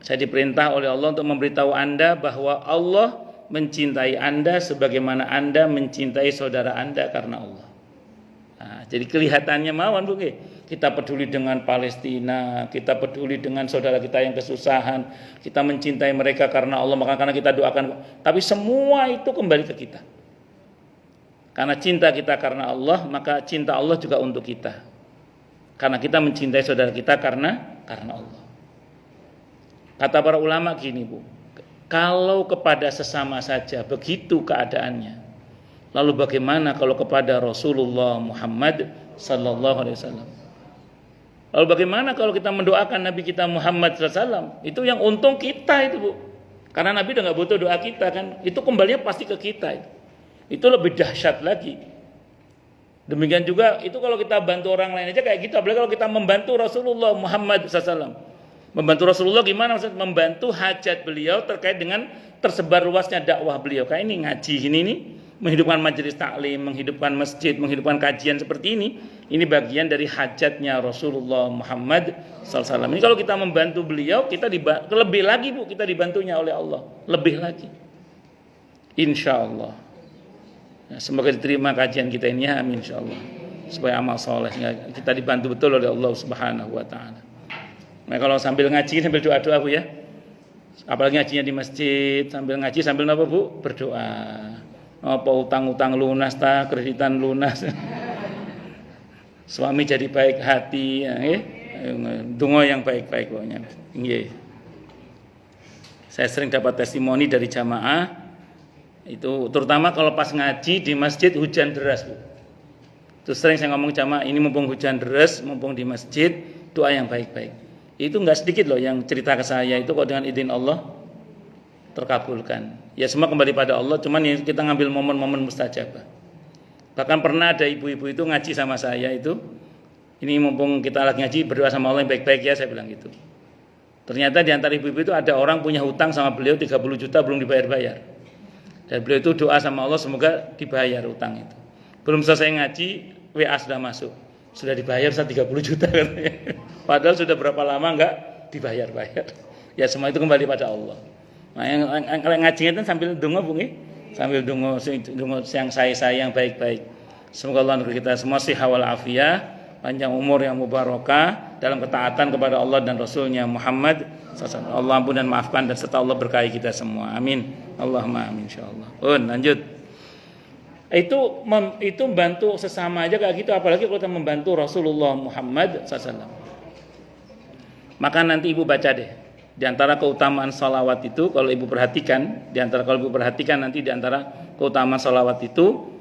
Saya diperintah oleh Allah untuk memberitahu Anda bahwa Allah mencintai Anda sebagaimana Anda mencintai saudara Anda karena Allah. Nah, jadi kelihatannya mawon Bu, kita peduli dengan Palestina, kita peduli dengan saudara kita yang kesusahan, kita mencintai mereka karena Allah, maka karena kita doakan. Tapi semua itu kembali ke kita. Karena cinta kita karena Allah, maka cinta Allah juga untuk kita. Karena kita mencintai saudara kita karena Allah. Kata para ulama gini Bu, kalau kepada sesama saja begitu keadaannya, lalu bagaimana kalau kepada Rasulullah Muhammad sallallahu alaihi wasallam? Lalu bagaimana kalau kita mendoakan Nabi kita Muhammad sallallahu alaihi wasallam? Itu yang untung kita itu Bu. Karena Nabi udah gak butuh doa kita kan. Itu kembalinya pasti ke kita itu lebih dahsyat lagi. Demikian juga itu kalau kita bantu orang lain aja kayak gitu. Apalagi kalau kita membantu Rasulullah Muhammad SAW. Membantu Rasulullah gimana? Maksudnya membantu hajat beliau terkait dengan tersebar luasnya dakwah beliau. Kayak ini ngaji ini nih, menghidupkan majelis taklim, menghidupkan masjid, menghidupkan kajian seperti ini. Ini bagian dari hajatnya Rasulullah Muhammad SAW. Ini kalau kita membantu beliau, kita lebih lagi Bu, kita dibantunya oleh Allah. Lebih lagi. Insya Allah. Nah, semoga diterima kajian kita ini ya, amin insyaallah. Supaya amal soleh kita dibantu betul oleh Allah Subhanahu wa taala. Nah, kalau sambil ngaji sambil doa-doa Bu ya. Apalagi ngajinya di masjid, sambil ngaji sambil apa Bu? Berdoa. Apa utang-utang lunas ta, kreditan lunas. Suami jadi baik hati ya, donga yang baik-baik pokoknya. Nggih. Saya sering dapat testimoni dari jamaah itu terutama kalau pas ngaji di masjid hujan deras Bu. Terus sering saya ngomong jamaah ini mumpung hujan deras, mumpung di masjid, doa yang baik-baik. Itu enggak sedikit loh yang cerita ke saya itu kok dengan izin Allah terkabulkan. Ya semua kembali pada Allah, cuman kita ngambil momen-momen mustajabah. Bahkan pernah ada ibu-ibu itu ngaji sama saya itu, ini mumpung kita lagi ngaji berdoa sama Allah yang baik-baik ya, saya bilang gitu. Ternyata di antara ibu-ibu itu ada orang punya hutang sama beliau 30 juta belum dibayar-bayar. Dan beliau itu doa sama Allah semoga dibayar utang itu. Belum selesai ngaji, WA sudah masuk. Sudah dibayar 30 juta katanya. Padahal sudah berapa lama enggak dibayar-bayar. Ya semua itu kembali pada Allah. Nah, yang ngaji itu sambil donga Bu nggih. Sambil donga yang saya yang baik-baik. Semoga Allah memberi kita semua siha wal afiyah, panjang umur yang mubarakah dalam ketaatan kepada Allah dan Rasulnya Muhammad SAW. Allah ampun dan maafkan dan serta Allah berkahi kita semua. Amin. Allahumma amin insyaallah. Lanjut. Itu membantu sesama aja kayak gitu, apalagi kalau kita membantu Rasulullah Muhammad SAW. Maka nanti ibu baca deh. Di antara keutamaan salawat itu, kalau ibu perhatikan, nanti di antara keutamaan salawat itu,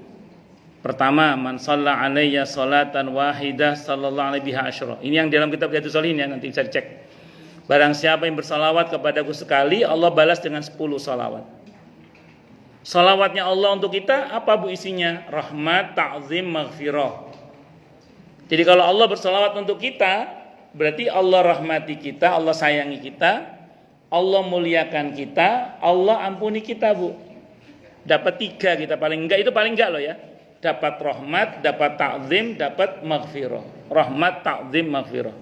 pertama, man shalla alayya salatan wahidah sallallahu alaihi asyra. Ini yang dalam kitab Riyadhus Shalihin ya, nanti bisa dicek. Barang siapa yang bersalawat kepadaku sekali, Allah balas dengan 10 salawat. Salawatnya Allah untuk kita apa Bu isinya? Rahmat, ta'zim, maghfirah. Jadi kalau Allah bersalawat untuk kita, berarti Allah rahmati kita, Allah sayangi kita, Allah muliakan kita, Allah ampuni kita Bu. Dapat 3 kita paling enggak loh ya. Dapat rahmat, dapat ta'zim, dapat maghfirah. Rahmat, ta'zim, maghfirah.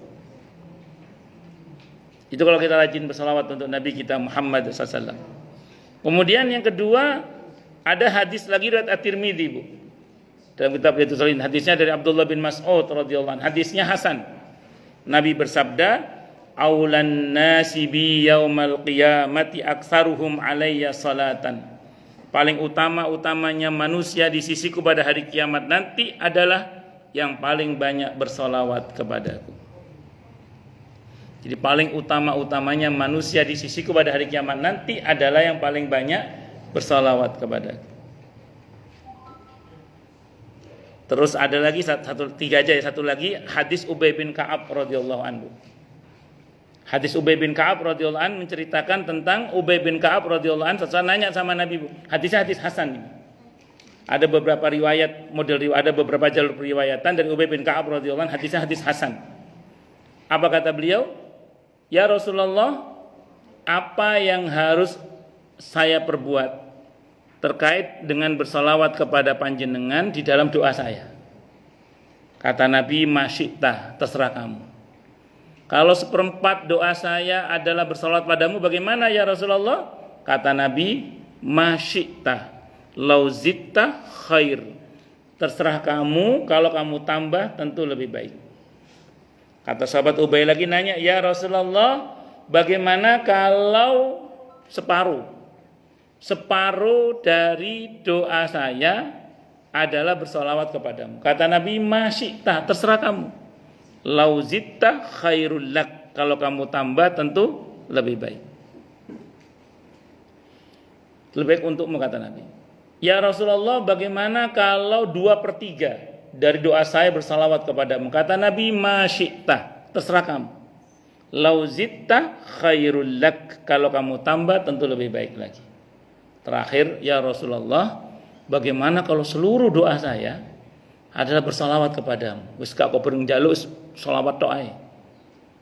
Itu kalau kita rajin bersalawat untuk Nabi kita Muhammad SAW. Kemudian yang kedua, ada hadis lagi riwayat At-Tirmidzi Bu. Dalam kitab Riyadhus Shalihin, hadisnya dari Abdullah bin Mas'ud radhiyallahu anhu. Hadisnya hasan. Nabi bersabda, "Aulan nasi bi yaumal qiyamati aktsaruhum alayya salatan." Paling utama-utamanya manusia di sisiku pada hari kiamat nanti adalah yang paling banyak bersolawat kepadaku. Jadi paling utama-utamanya manusia di sisiku pada hari kiamat nanti adalah yang paling banyak bersolawat kepadaku. Terus ada lagi satu lagi hadis Ubay bin Ka'ab radhiyallahu anhu. Hadis Ubay bin Ka'ab radhiyallahu anhu menceritakan tentang Ubay bin Ka'ab radhiyallahu anhu nanya sama Nabi. Hadisnya hadis hasan. Ada beberapa riwayat ada beberapa jalur periwayatan dari Ubay bin Ka'ab radhiyallahu anhu, hadisnya hadis hasan. Apa kata beliau? Ya Rasulullah, apa yang harus saya perbuat terkait dengan bersolawat kepada panjenengan di dalam doa saya. Kata Nabi, masyita, terserah kamu. Kalau seperempat doa saya adalah bersolawat padamu, bagaimana ya Rasulullah? Kata Nabi, masyita, lauzitta khair. Terserah kamu, kalau kamu tambah tentu lebih baik. Kata sahabat Ubay lagi nanya, ya Rasulullah, bagaimana kalau separuh dari doa saya adalah bersolawat kepadamu? Kata Nabi, masyita, terserah kamu. Lauzitta khairul lak, kalau kamu tambah tentu lebih baik. Lebih baik untukmu, kata Nabi. Ya Rasulullah, bagaimana kalau 2/3 dari doa saya bersolawat kepadamu? Kata Nabi, masyita, terserah kamu. Lauzitta khairul lak, kalau kamu tambah tentu lebih baik lagi. Terakhir, ya Rasulullah, bagaimana kalau seluruh doa saya adalah bersolawat kepadamu? Wis gak kok bereng jaluk solawat doa.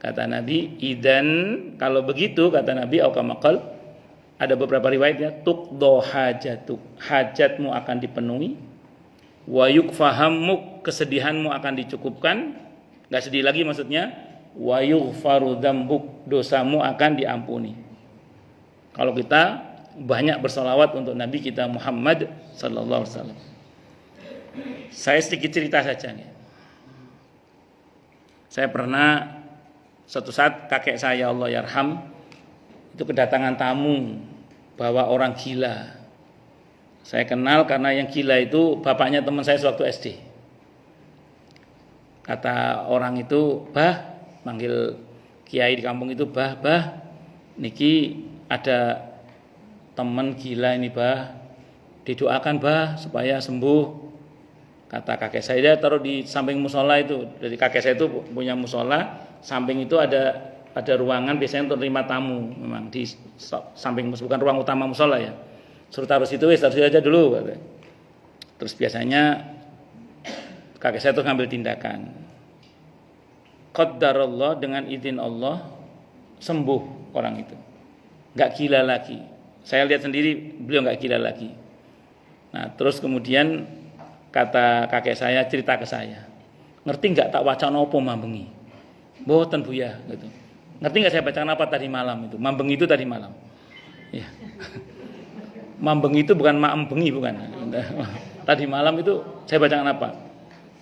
Kata Nabi, idan, kalau begitu, kata Nabi, aukamakal, ada beberapa riwayatnya, tuqdo hajatuk, hajatmu akan dipenuhi, wa yukfahammuk, kesedihanmu akan dicukupkan, gak sedih lagi maksudnya, wa yughfaru dzambuk, dosamu akan diampuni. Kalau kita banyak bersolawat untuk Nabi kita Muhammad sallallahu alaihi wasallam. Saya sedikit cerita saja nih. Saya pernah suatu saat kakek saya, Allah yarham, itu kedatangan tamu bawa orang gila. Saya kenal karena yang gila itu bapaknya teman saya sewaktu SD. Kata orang itu, bah, manggil kiai di kampung itu, bah, niki ada teman gila ini, bah, didoakan, bah, supaya sembuh. Kata kakek saya, dia taruh di samping musola itu. Jadi kakek saya itu punya musola, samping itu ada ruangan biasanya untuk terima tamu, memang di samping, bukan ruang utama musola ya. Suruh taruh situ, taruh aja dulu, katanya. Terus biasanya kakek saya itu ngambil tindakan. Qaddarallah, dengan izin Allah sembuh orang itu, nggak gila lagi. Saya lihat sendiri beliau nggak gila lagi. Nah terus kemudian kata kakek saya cerita ke saya, ngerti nggak tak wacana apa mambengi? Mboten Buya, gitu. Ngerti nggak saya bacakan apa tadi malam itu? Mambeng itu tadi malam. Ya. Mambeng itu bukan maembengi, bukan. Tadi malam itu saya bacakan apa?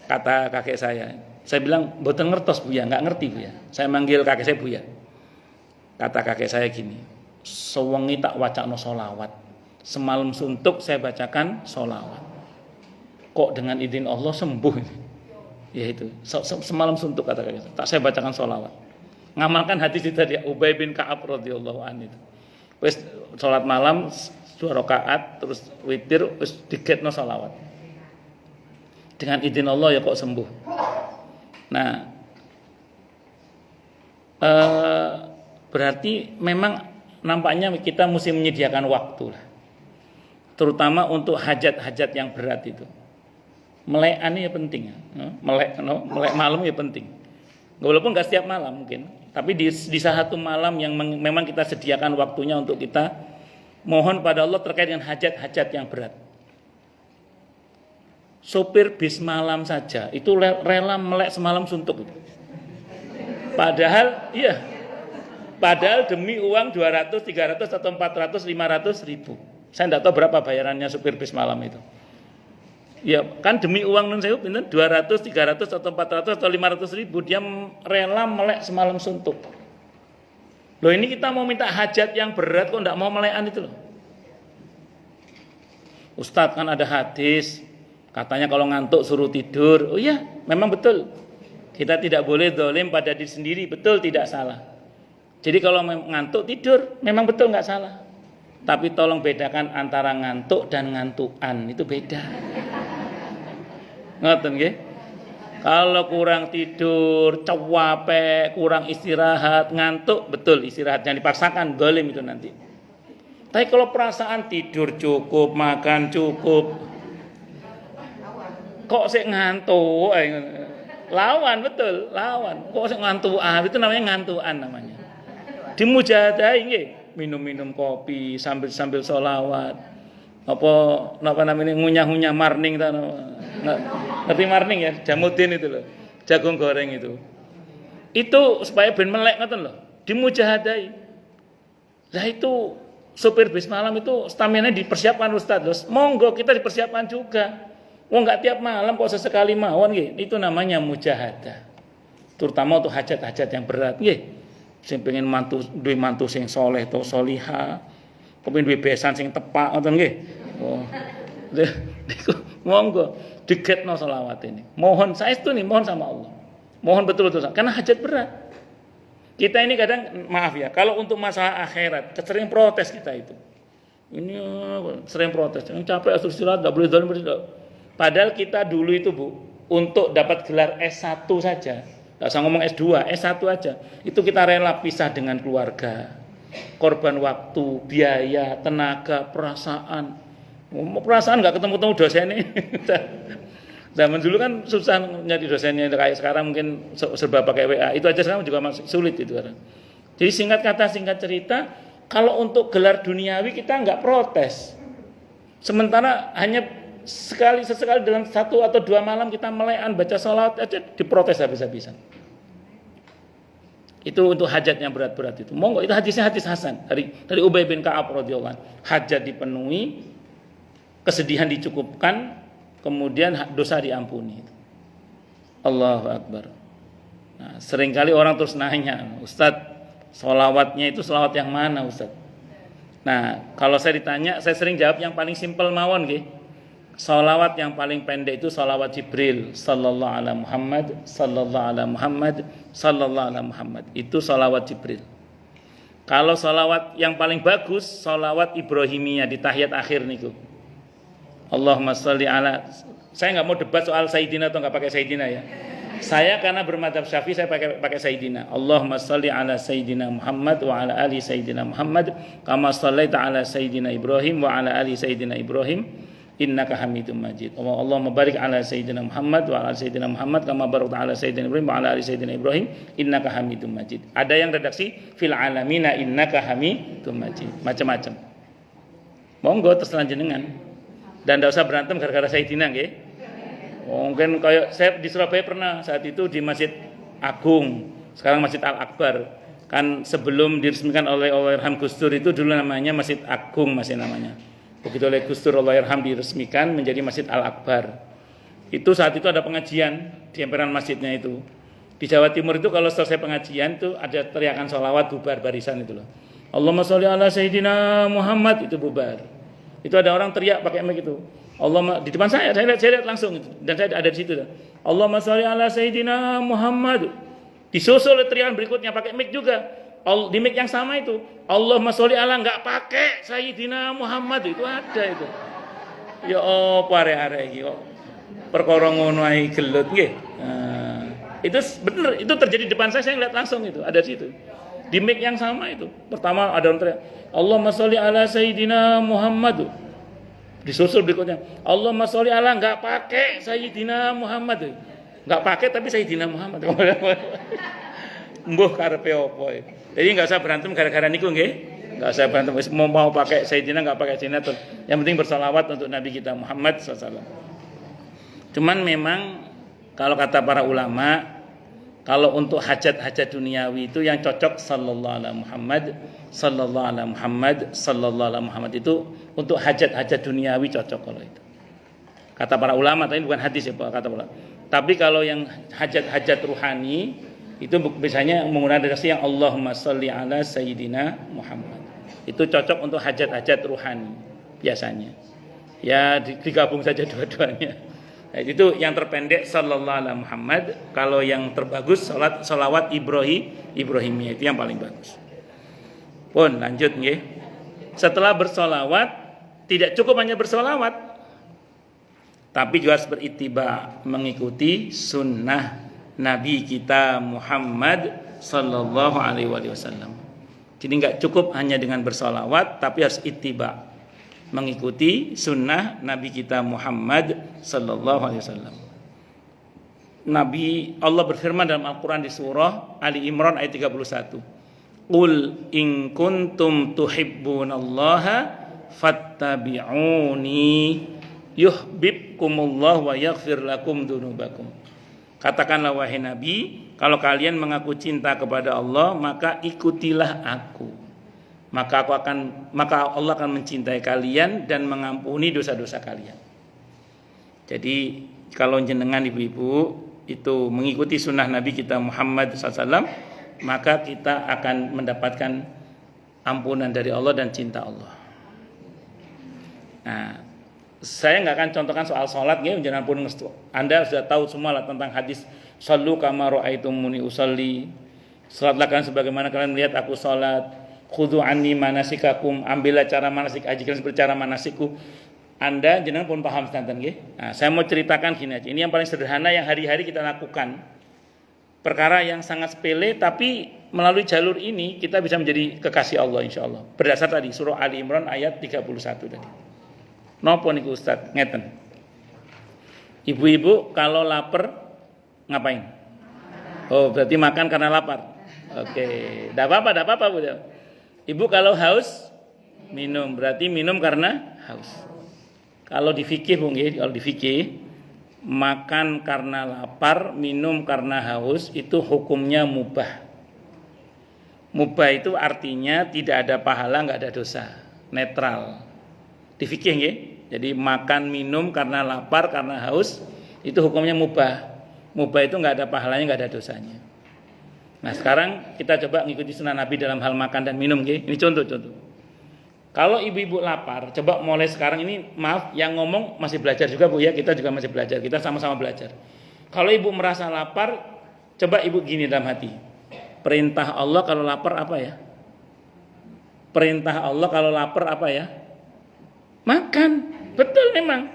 Kata kakek saya bilang mboten ngertos Buya, nggak ngerti Buya. Saya manggil kakek saya Buya. Kata kakek saya gini, sewengi tak wacana solawat, semalam suntuk saya bacakan solawat, kok dengan izin Allah sembuh. Ya itu, semalam suntuk kata kakek, tak saya bacakan solawat. Ngamalkan hadis itu tadi, Ubay bin Ka'ab radhiyallahu anhu itu. Wis sholat malam 2 rakaat, terus witir, wis diketno solawat. Dengan izin Allah ya kok sembuh. Nah, berarti memang nampaknya kita mesti menyediakan waktu lah, terutama untuk hajat-hajat yang berat itu. Melekan ya penting, melek malam ya penting. Walaupun nggak setiap malam mungkin, tapi di salah satu malam yang memang kita sediakan waktunya untuk kita mohon pada Allah terkait dengan hajat-hajat yang berat. Sopir bis malam saja itu rela melek semalam suntuk. Padahal demi uang 200, 300 atau 400, 500 ribu. Saya tidak tahu berapa bayarannya supir bis malam itu. Ya kan demi uang nun sewu pinten 200, 300 atau 400 atau 500 ribu dia rela melek semalam suntuk. Loh ini kita mau minta hajat yang berat kok tidak mau melekan itu loh. Ustadz kan ada hadis katanya kalau ngantuk suruh tidur. Oh iya memang betul. Kita tidak boleh zalim pada diri sendiri, betul, tidak salah. Jadi kalau ngantuk tidur memang betul nggak salah. Tapi tolong bedakan antara ngantuk dan ngantukan, itu beda. Ngoten nggih? Kalau kurang tidur, capek, kurang istirahat, ngantuk, betul istirahat, jangan dipaksakan, zalim itu nanti. Tapi kalau perasaan tidur cukup, makan cukup, kok sik ngantuk, lawan betul, lawan. Kok sik ngantuk, itu namanya ngantukan namanya. Dimujahadahi nggih, minum-minum kopi sambil sholawat. apa namanya ngunyah-ngunyah marning ta. Ngerti marning ya, jamudin itu loh. Jagung goreng itu. Itu supaya ben melek ngoten loh, dimujahadai. Lah itu sopir bis malam itu stamina dipersiapkan Ustaz. Terus monggo kita dipersiapkan juga. Wong enggak tiap malam kok sesekali mawon nggih. Itu namanya mujahadah. Terutama untuk hajat-hajat yang berat nggih. Sing pengen duwe mantu sing saleh atau salihah. Kepengin duwe besan sing tepak ngoten nggih. Oh. Monggo digetno selawat ini. Mohon saestu nih, mohon sama Allah. Mohon betul-betul karena hajat berat. Kita ini kadang maaf ya, kalau untuk masalah akhirat, sering protes kita itu. Ini sering protes, yang capek asuh istirahat, enggak boleh zalim. Padahal kita dulu itu Bu, untuk dapat gelar S1 saja, enggak usah ngomong S2, S1 aja. Itu kita rela pisah dengan keluarga. Korban waktu, biaya, tenaga, perasaan. Perasaan enggak ketemu-temu dosen ini. Zaman dulu kan susah nyari dosennya, kayak sekarang mungkin serba pakai WA. Itu aja sekarang juga masih sulit itu kan. Jadi singkat kata, singkat cerita, kalau untuk gelar duniawi kita enggak protes. Sementara hanya sesekali dalam 1 atau 2 malam kita melekan baca salat aja diprotes habis-habisan. Itu untuk hajat yang berat-berat itu. Monggo itu hadisnya hadis hasan dari Ubay bin Ka'ab radhiyallahu anhu. Hajat dipenuhi, kesedihan dicukupkan, kemudian dosa diampuni. Allahu Akbar. Nah, seringkali orang terus nanya, Ustadz, sholawatnya itu sholawat yang mana Ustadz? Nah, kalau saya ditanya, saya sering jawab yang paling simpel mawon nggih. Sholawat yang paling pendek itu sholawat Jibril sallallahu ala Muhammad sallallahu ala Muhammad sallallahu ala Muhammad. Itu sholawat Jibril. Kalau sholawat yang paling bagus, sholawat Ibrahimiyah di tahiyat akhir niku. Allahumma sholli ala. Saya nggak mau debat soal Sayyidina atau nggak pakai Sayyidina ya. Saya karena bermadzhab Syafi'i saya pakai Sayyidina. Allahumma sholli ala Sayyidina Muhammad wa ala ali Sayyidina Muhammad kama shallaita ala Sayyidina Ibrahim wa ala ali Sayyidina Ibrahim innaka Hamidum Majid. Allahumma barik ala Sayyidina Muhammad wa ala Sayyidina Muhammad kama barakta ala Sayyidina Ibrahim wa ala ali Sayyidina Ibrahim innaka Hamidum Majid. Ada yang redaksi fil alamina innaka Hamidum Majid. Macam-macam. Monggo terserah jenengan. Dan tidak usah berantem gara-gara Sayyidina nggih. Mungkin kayak saya di Surabaya pernah saat itu di Masjid Agung, sekarang Masjid Al-Akbar. Kan sebelum diresmikan oleh Allahyarham Gus Dur itu dulu namanya Masjid Agung masih namanya. Begitu oleh Gus Dur Allahyarham diresmikan menjadi Masjid Al-Akbar. Itu saat itu ada pengajian di emperan masjidnya itu. Di Jawa Timur itu kalau selesai pengajian itu ada teriakan sholawat bubar barisan itu loh. Allahumma sholli ala Sayyidina Muhammad itu bubar. Itu ada orang teriak pakai mic itu. Allahumma di depan saya lihat langsung itu. Dan saya ada di situ. Allahumma sholli ala Sayyidina Muhammad. Disusul teriakan berikutnya pakai mic juga. Di mic yang sama itu. Allahumma sholli ala enggak pakai Sayyidina Muhammad itu ada itu. Ya apa arek-arek iki kok perkara ngono ae gelut nggih. Itu benar, itu terjadi di depan saya lihat langsung itu, ada di situ. Di mic yang sama itu. Pertama ada orang teriak, Allahumma sholli ala Sayyidina Muhammad. Disusul berikutnya, Allahumma sholli ala enggak pakai Sayyidina Muhammad. Enggak pakai tapi Sayyidina Muhammad. Mbuh karepe opo. Jadi enggak usah berantem gara-gara niku nggih. Enggak usah berantem mau pakai Sayyidina enggak pakai Sayyidina. Yang penting bersalawat untuk Nabi kita Muhammad sallallahu alaihi wasallam. Cuman memang kalau kata para ulama, kalau untuk hajat-hajat duniawi itu yang cocok sallallahu alaihi Muhammad, sallallahu alaihi Muhammad, sallallahu alaihi Muhammad itu untuk hajat-hajat duniawi cocok kalau itu. Kata para ulama, tapi bukan hadis ya Pak, kata ulama. Tapi kalau yang hajat-hajat ruhani itu biasanya menggunakan redaksi yang Allahumma sholli ala Sayyidina Muhammad. Itu cocok untuk hajat-hajat ruhani biasanya. Ya digabung saja dua-duanya. Nah, itu yang terpendek sallallahu alaihi Muhammad. Kalau yang terbagus salawat Ibrahimiyah itu yang paling bagus. Pun lanjut nggih. Setelah bersolawat tidak cukup hanya bersolawat, tapi juga harus berittiba, mengikuti sunnah Nabi kita Muhammad sallallahu alaihi wasallam. Jadi enggak cukup hanya dengan bersolawat, tapi harus ittiba, mengikuti sunnah Nabi kita Muhammad sallallahu alaihi wasallam. Nabi Allah berfirman dalam Al-Qur'an di surah Ali Imran ayat 31. Qul in kuntum tuhibbunallaha fattabi'uni yuhibbukumullah wa yaghfir lakum dzunubakum. Katakanlah wahai Nabi, kalau kalian mengaku cinta kepada Allah, maka ikutilah aku. Maka Allah akan mencintai kalian dan mengampuni dosa-dosa kalian. Jadi kalau jenengan ibu-ibu itu mengikuti sunnah Nabi kita Muhammad SAW, maka kita akan mendapatkan ampunan dari Allah dan cinta Allah. Nah, saya nggak akan contohkan soal sholat, ya, jangan pun Anda sudah tahu semua lah tentang hadis sallu kama ra'aitumuni usolli, salatlah kalian sebagaimana kalian melihat aku sholat, khudhu anni manasikakum, ambillah cara manasik haji kalian seperti cara manasikku. Anda jangan pun paham sedanten, nggih. Nah, saya mau ceritakan gini aja. Ini yang paling sederhana yang hari-hari kita lakukan. Perkara yang sangat sepele, tapi melalui jalur ini kita bisa menjadi kekasih Allah insya Allah. Berdasar tadi surah Ali Imran ayat 31 tadi. Napa niku Ustaz? Ngeten. Ibu-ibu kalau lapar ngapain? Oh, berarti makan karena lapar. Oke, enggak apa-apa Bu. Ibu kalau haus minum, berarti minum karena haus. Kalau di fikih Bu nggih, kalau di fikih makan karena lapar, minum karena haus itu hukumnya mubah. Mubah itu artinya tidak ada pahala, enggak ada dosa, netral. Di fikih nggih. Jadi makan minum karena lapar, karena haus itu hukumnya mubah. Mubah itu enggak ada pahalanya, enggak ada dosanya. Nah, sekarang kita coba ngikuti sunnah Nabi dalam hal makan dan minum nggih. Ini contoh-contoh. Kalau ibu-ibu lapar, coba mulai sekarang ini, maaf yang ngomong masih belajar juga Bu ya, kita juga masih belajar, kita sama-sama belajar. Kalau ibu merasa lapar, coba ibu gini dalam hati. Perintah Allah kalau lapar apa ya? Perintah Allah kalau lapar apa ya? Makan. Betul memang.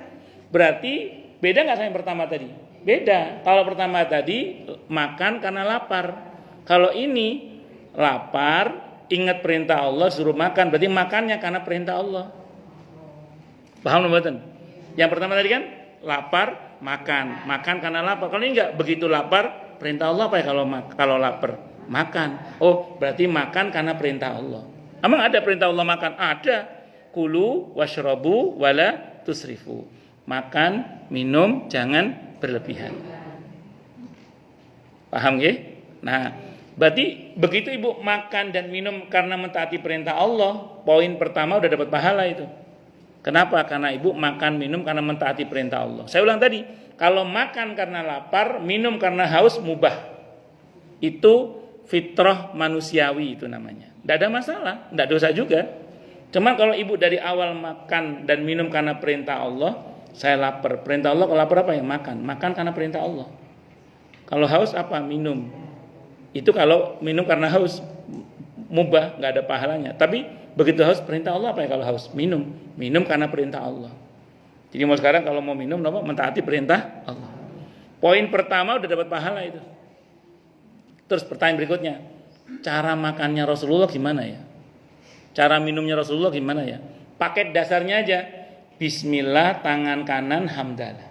Berarti beda nggak sama yang pertama tadi? Beda. Kalau pertama tadi makan karena lapar. Kalau ini lapar, ingat perintah Allah suruh makan, berarti makannya karena perintah Allah. Paham mboten? Yang pertama tadi kan lapar, makan karena lapar. Kalau ini enggak begitu lapar, perintah Allah apa ya kalau lapar? Makan. Oh, berarti makan karena perintah Allah. Emang ada perintah Allah makan? Ada. Kulu washrabu wala tusrifu. Makan, minum, jangan berlebihan. Paham nggih? Nah, berarti begitu ibu makan dan minum karena mentaati perintah Allah, poin pertama udah dapat pahala itu. Kenapa? Karena ibu makan minum karena mentaati perintah Allah. Saya ulang tadi, kalau makan karena lapar, minum karena haus mubah. Itu fitrah manusiawi itu namanya. Tidak ada masalah, tidak dosa juga. Cuman kalau ibu dari awal makan dan minum karena perintah Allah, saya lapar. Perintah Allah kalau lapar apa ya? Makan. Makan karena perintah Allah. Kalau haus apa? Minum. Itu kalau minum karena haus mubah, nggak ada pahalanya. Tapi begitu haus perintah Allah apa ya kalau haus? Minum karena perintah Allah. Jadi mau sekarang kalau mau minum mentaati perintah Allah. Poin pertama udah dapat pahala itu. Terus pertanyaan berikutnya, cara makannya Rasulullah gimana ya? Cara minumnya Rasulullah gimana ya? Paket dasarnya aja, Bismillah tangan kanan hamdalah.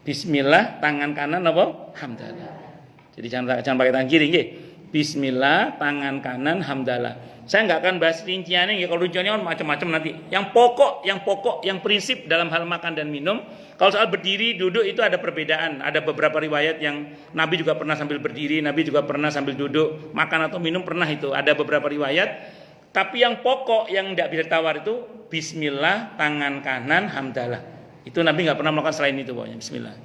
Bismillah tangan kanan apa? Hamdalah. Jadi jangan pakai tangan kiri, nggih. Bismillah, tangan kanan, hamdalah. Saya nggak akan bahas rinciannya, nggih. Kalau rinciannya macam-macam nanti. Yang pokok, yang prinsip dalam hal makan dan minum. Kalau soal berdiri, duduk itu ada perbedaan. Ada beberapa riwayat yang Nabi juga pernah sambil berdiri, Nabi juga pernah sambil duduk. Makan atau minum pernah itu. Ada beberapa riwayat. Tapi yang pokok, yang tidak bisa ditawar itu Bismillah, tangan kanan, hamdalah. Itu Nabi nggak pernah melakukan selain itu pokoknya. Bismillah.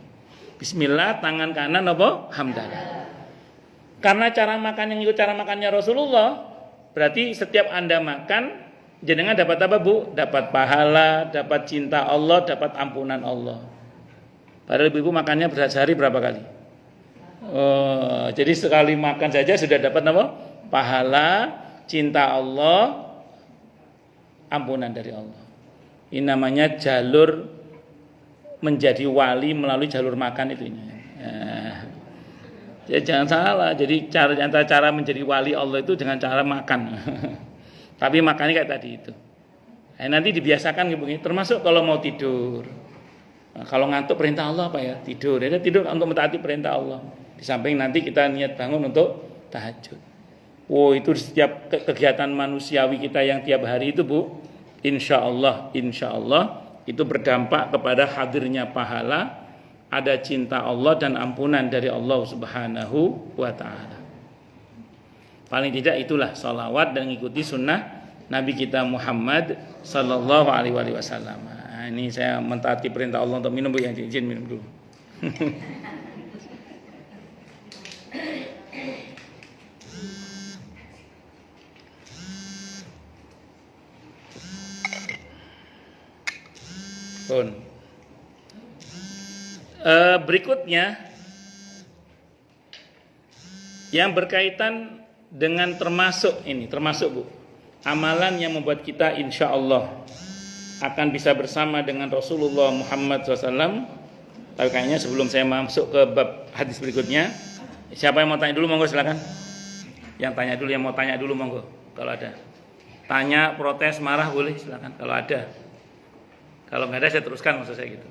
Bismillah, tangan kanan apa? Hamdalah. Karena cara makan yang ikut cara makannya Rasulullah, berarti setiap Anda makan, jenengan dapat apa Bu? Dapat pahala, dapat cinta Allah, dapat ampunan Allah. Padahal ibu makannya sehari berapa kali? Oh, jadi sekali makan saja sudah dapat apa? Pahala, cinta Allah, ampunan dari Allah. Ini namanya jalur menjadi wali melalui jalur makan itu. Ya, jangan salah. Jadi cara menjadi wali Allah itu dengan cara makan. Tapi makannya kayak tadi itu. Nanti dibiasakan begini. Termasuk kalau mau tidur. Nah, kalau ngantuk perintah Allah apa ya? Tidur. Ya, tidur untuk mentaati perintah Allah. Di samping nanti kita niat bangun untuk tahajud. Itu setiap kegiatan manusiawi kita yang tiap hari itu Bu, insya Allah itu berdampak kepada hadirnya pahala, ada cinta Allah dan ampunan dari Allah Subhanahu wa ta'ala. Paling tidak itulah salawat dan mengikuti sunnah Nabi kita Muhammad sallallahu alaihi wasallam. Nah, ini saya mentaati perintah Allah untuk minum, Bu, yang izin minum dulu. Berikutnya yang berkaitan dengan termasuk Bu, amalan yang membuat kita insya Allah akan bisa bersama dengan Rasulullah Muhammad SAW. Tapi kayaknya sebelum saya masuk ke bab hadis berikutnya, siapa yang mau tanya dulu, monggo silakan. Yang mau tanya dulu monggo, kalau ada. Tanya, protes, marah boleh, silakan kalau ada. Kalau nggak ada saya teruskan, maksud saya gitu.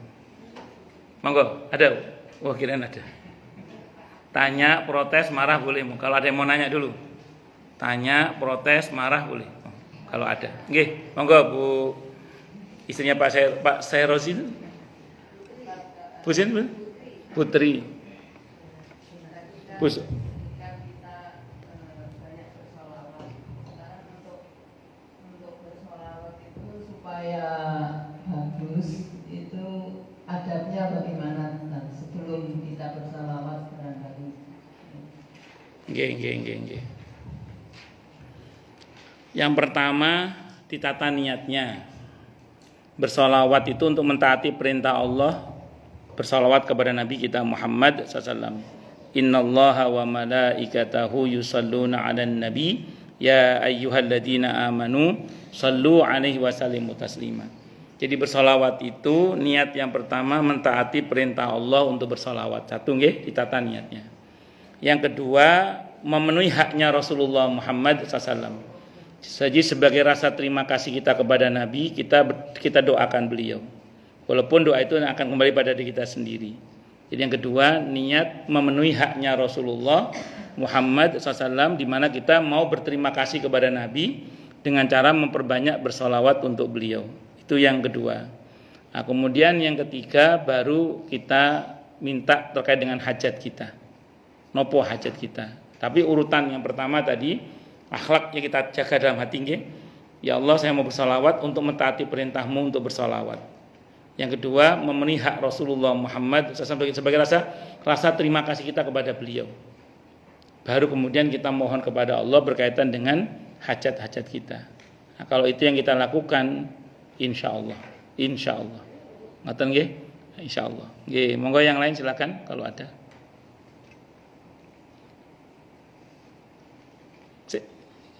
Monggo, ada? Wah, kirain ada. Tanya, protes, marah boleh. Kalau ada yang mau nanya dulu. Tanya, protes, marah boleh. Kalau ada. Nggih, monggo Bu. Istrinya Pak Sairozin. Putri. Pus.
Supaya bagus itu adabnya bagaimana sebelum kita bersalawat barangkali.
Nggih. Yang pertama, ditata niatnya. Bersalawat itu untuk mentaati perintah Allah, bersalawat kepada Nabi kita Muhammad SAW. Innallaha wa malaikatahu yusalluna 'alan nabi ya ayyuhalladzina amanu sallu 'alaihi wa sallimu taslima. Jadi bersalawat itu niat yang pertama mentaati perintah Allah untuk bersalawat. Satu nggih, ditata niatnya. Yang kedua, memenuhi haknya Rasulullah Muhammad SAW. Jadi sebagai rasa terima kasih kita kepada Nabi, kita doakan beliau. Walaupun doa itu akan kembali pada diri kita sendiri. Jadi yang kedua, niat memenuhi haknya Rasulullah Muhammad SAW, di mana kita mau berterima kasih kepada Nabi dengan cara memperbanyak bersalawat untuk beliau. Itu yang kedua. Nah, kemudian yang ketiga baru kita minta terkait dengan hajat kita. Nopo hajat kita. Tapi urutan yang pertama tadi, akhlak yang kita jaga dalam hati nggih. Ya Allah, saya mau bersalawat untuk mentaati perintahmu untuk bersalawat. Yang kedua, memenuhi hak Rasulullah Muhammad sebagai rasa terima kasih kita kepada beliau. Baru kemudian kita mohon kepada Allah berkaitan dengan hajat-hajat kita. Nah, kalau itu yang kita lakukan, insya Allah. Ngoten nggih? Insya Allah. Nggih, monggo yang lain silakan kalau ada.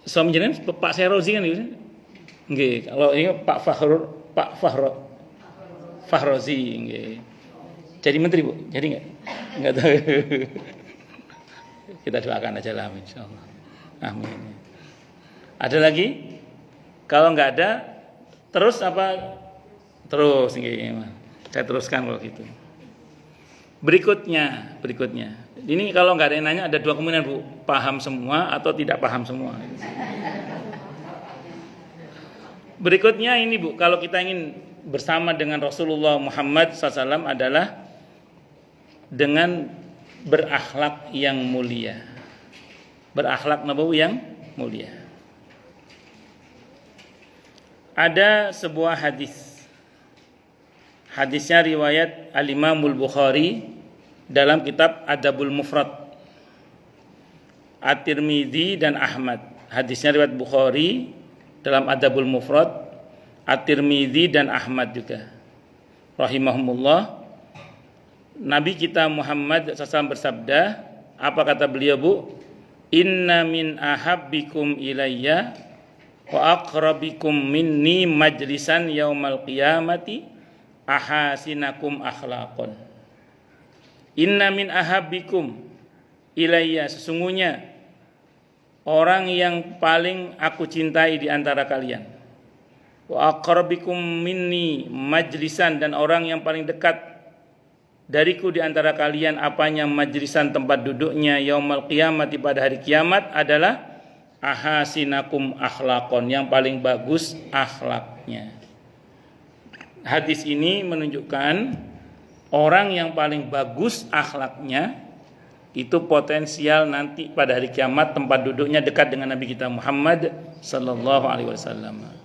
Suami jenengan Pak Serozi kan gitu. Nggih, kalau ini Pak Fahrozi nggih. Jadi menteri, Bu? Jadi enggak tahu. Kita doakan aja lah insyaallah. Amin. Ada lagi? Kalau enggak ada, terus apa? Terus nggih. Saya teruskan kalau gitu. Berikutnya. Ini kalau nggak ada yang nanya, ada dua kemungkinan, Bu. Paham semua atau tidak paham semua. Berikutnya ini, Bu, kalau kita ingin bersama dengan Rasulullah Muhammad SAW adalah dengan berakhlak yang mulia. Berakhlak nabawi yang mulia. Ada sebuah hadis. Hadisnya riwayat Al-Imamul Bukhari dalam kitab Adabul Mufrad, At-Tirmidzi dan Ahmad. Hadisnya riwayat Bukhari dalam Adabul Mufrad, At-Tirmidzi dan Ahmad juga. Rahimahumullah. Nabi kita Muhammad SAW bersabda, apa kata beliau, Bu? Inna min ahabbikum ilayya wa aqrabikum minni majlisan yaumal qiyamati ahasinakum akhlaqon. Inna min ahabbikum ilayya, sesungguhnya orang yang paling aku cintai di antara kalian. Wa aqrabikum minni majlisan, dan orang yang paling dekat dariku di antara kalian apanya majlisan tempat duduknya yaumal qiyamati pada hari kiamat adalah ahasinakum akhlaqon, yang paling bagus akhlaknya. Hadis ini menunjukkan orang yang paling bagus akhlaknya itu potensial nanti pada hari kiamat tempat duduknya dekat dengan Nabi kita Muhammad sallallahu alaihi wasallam.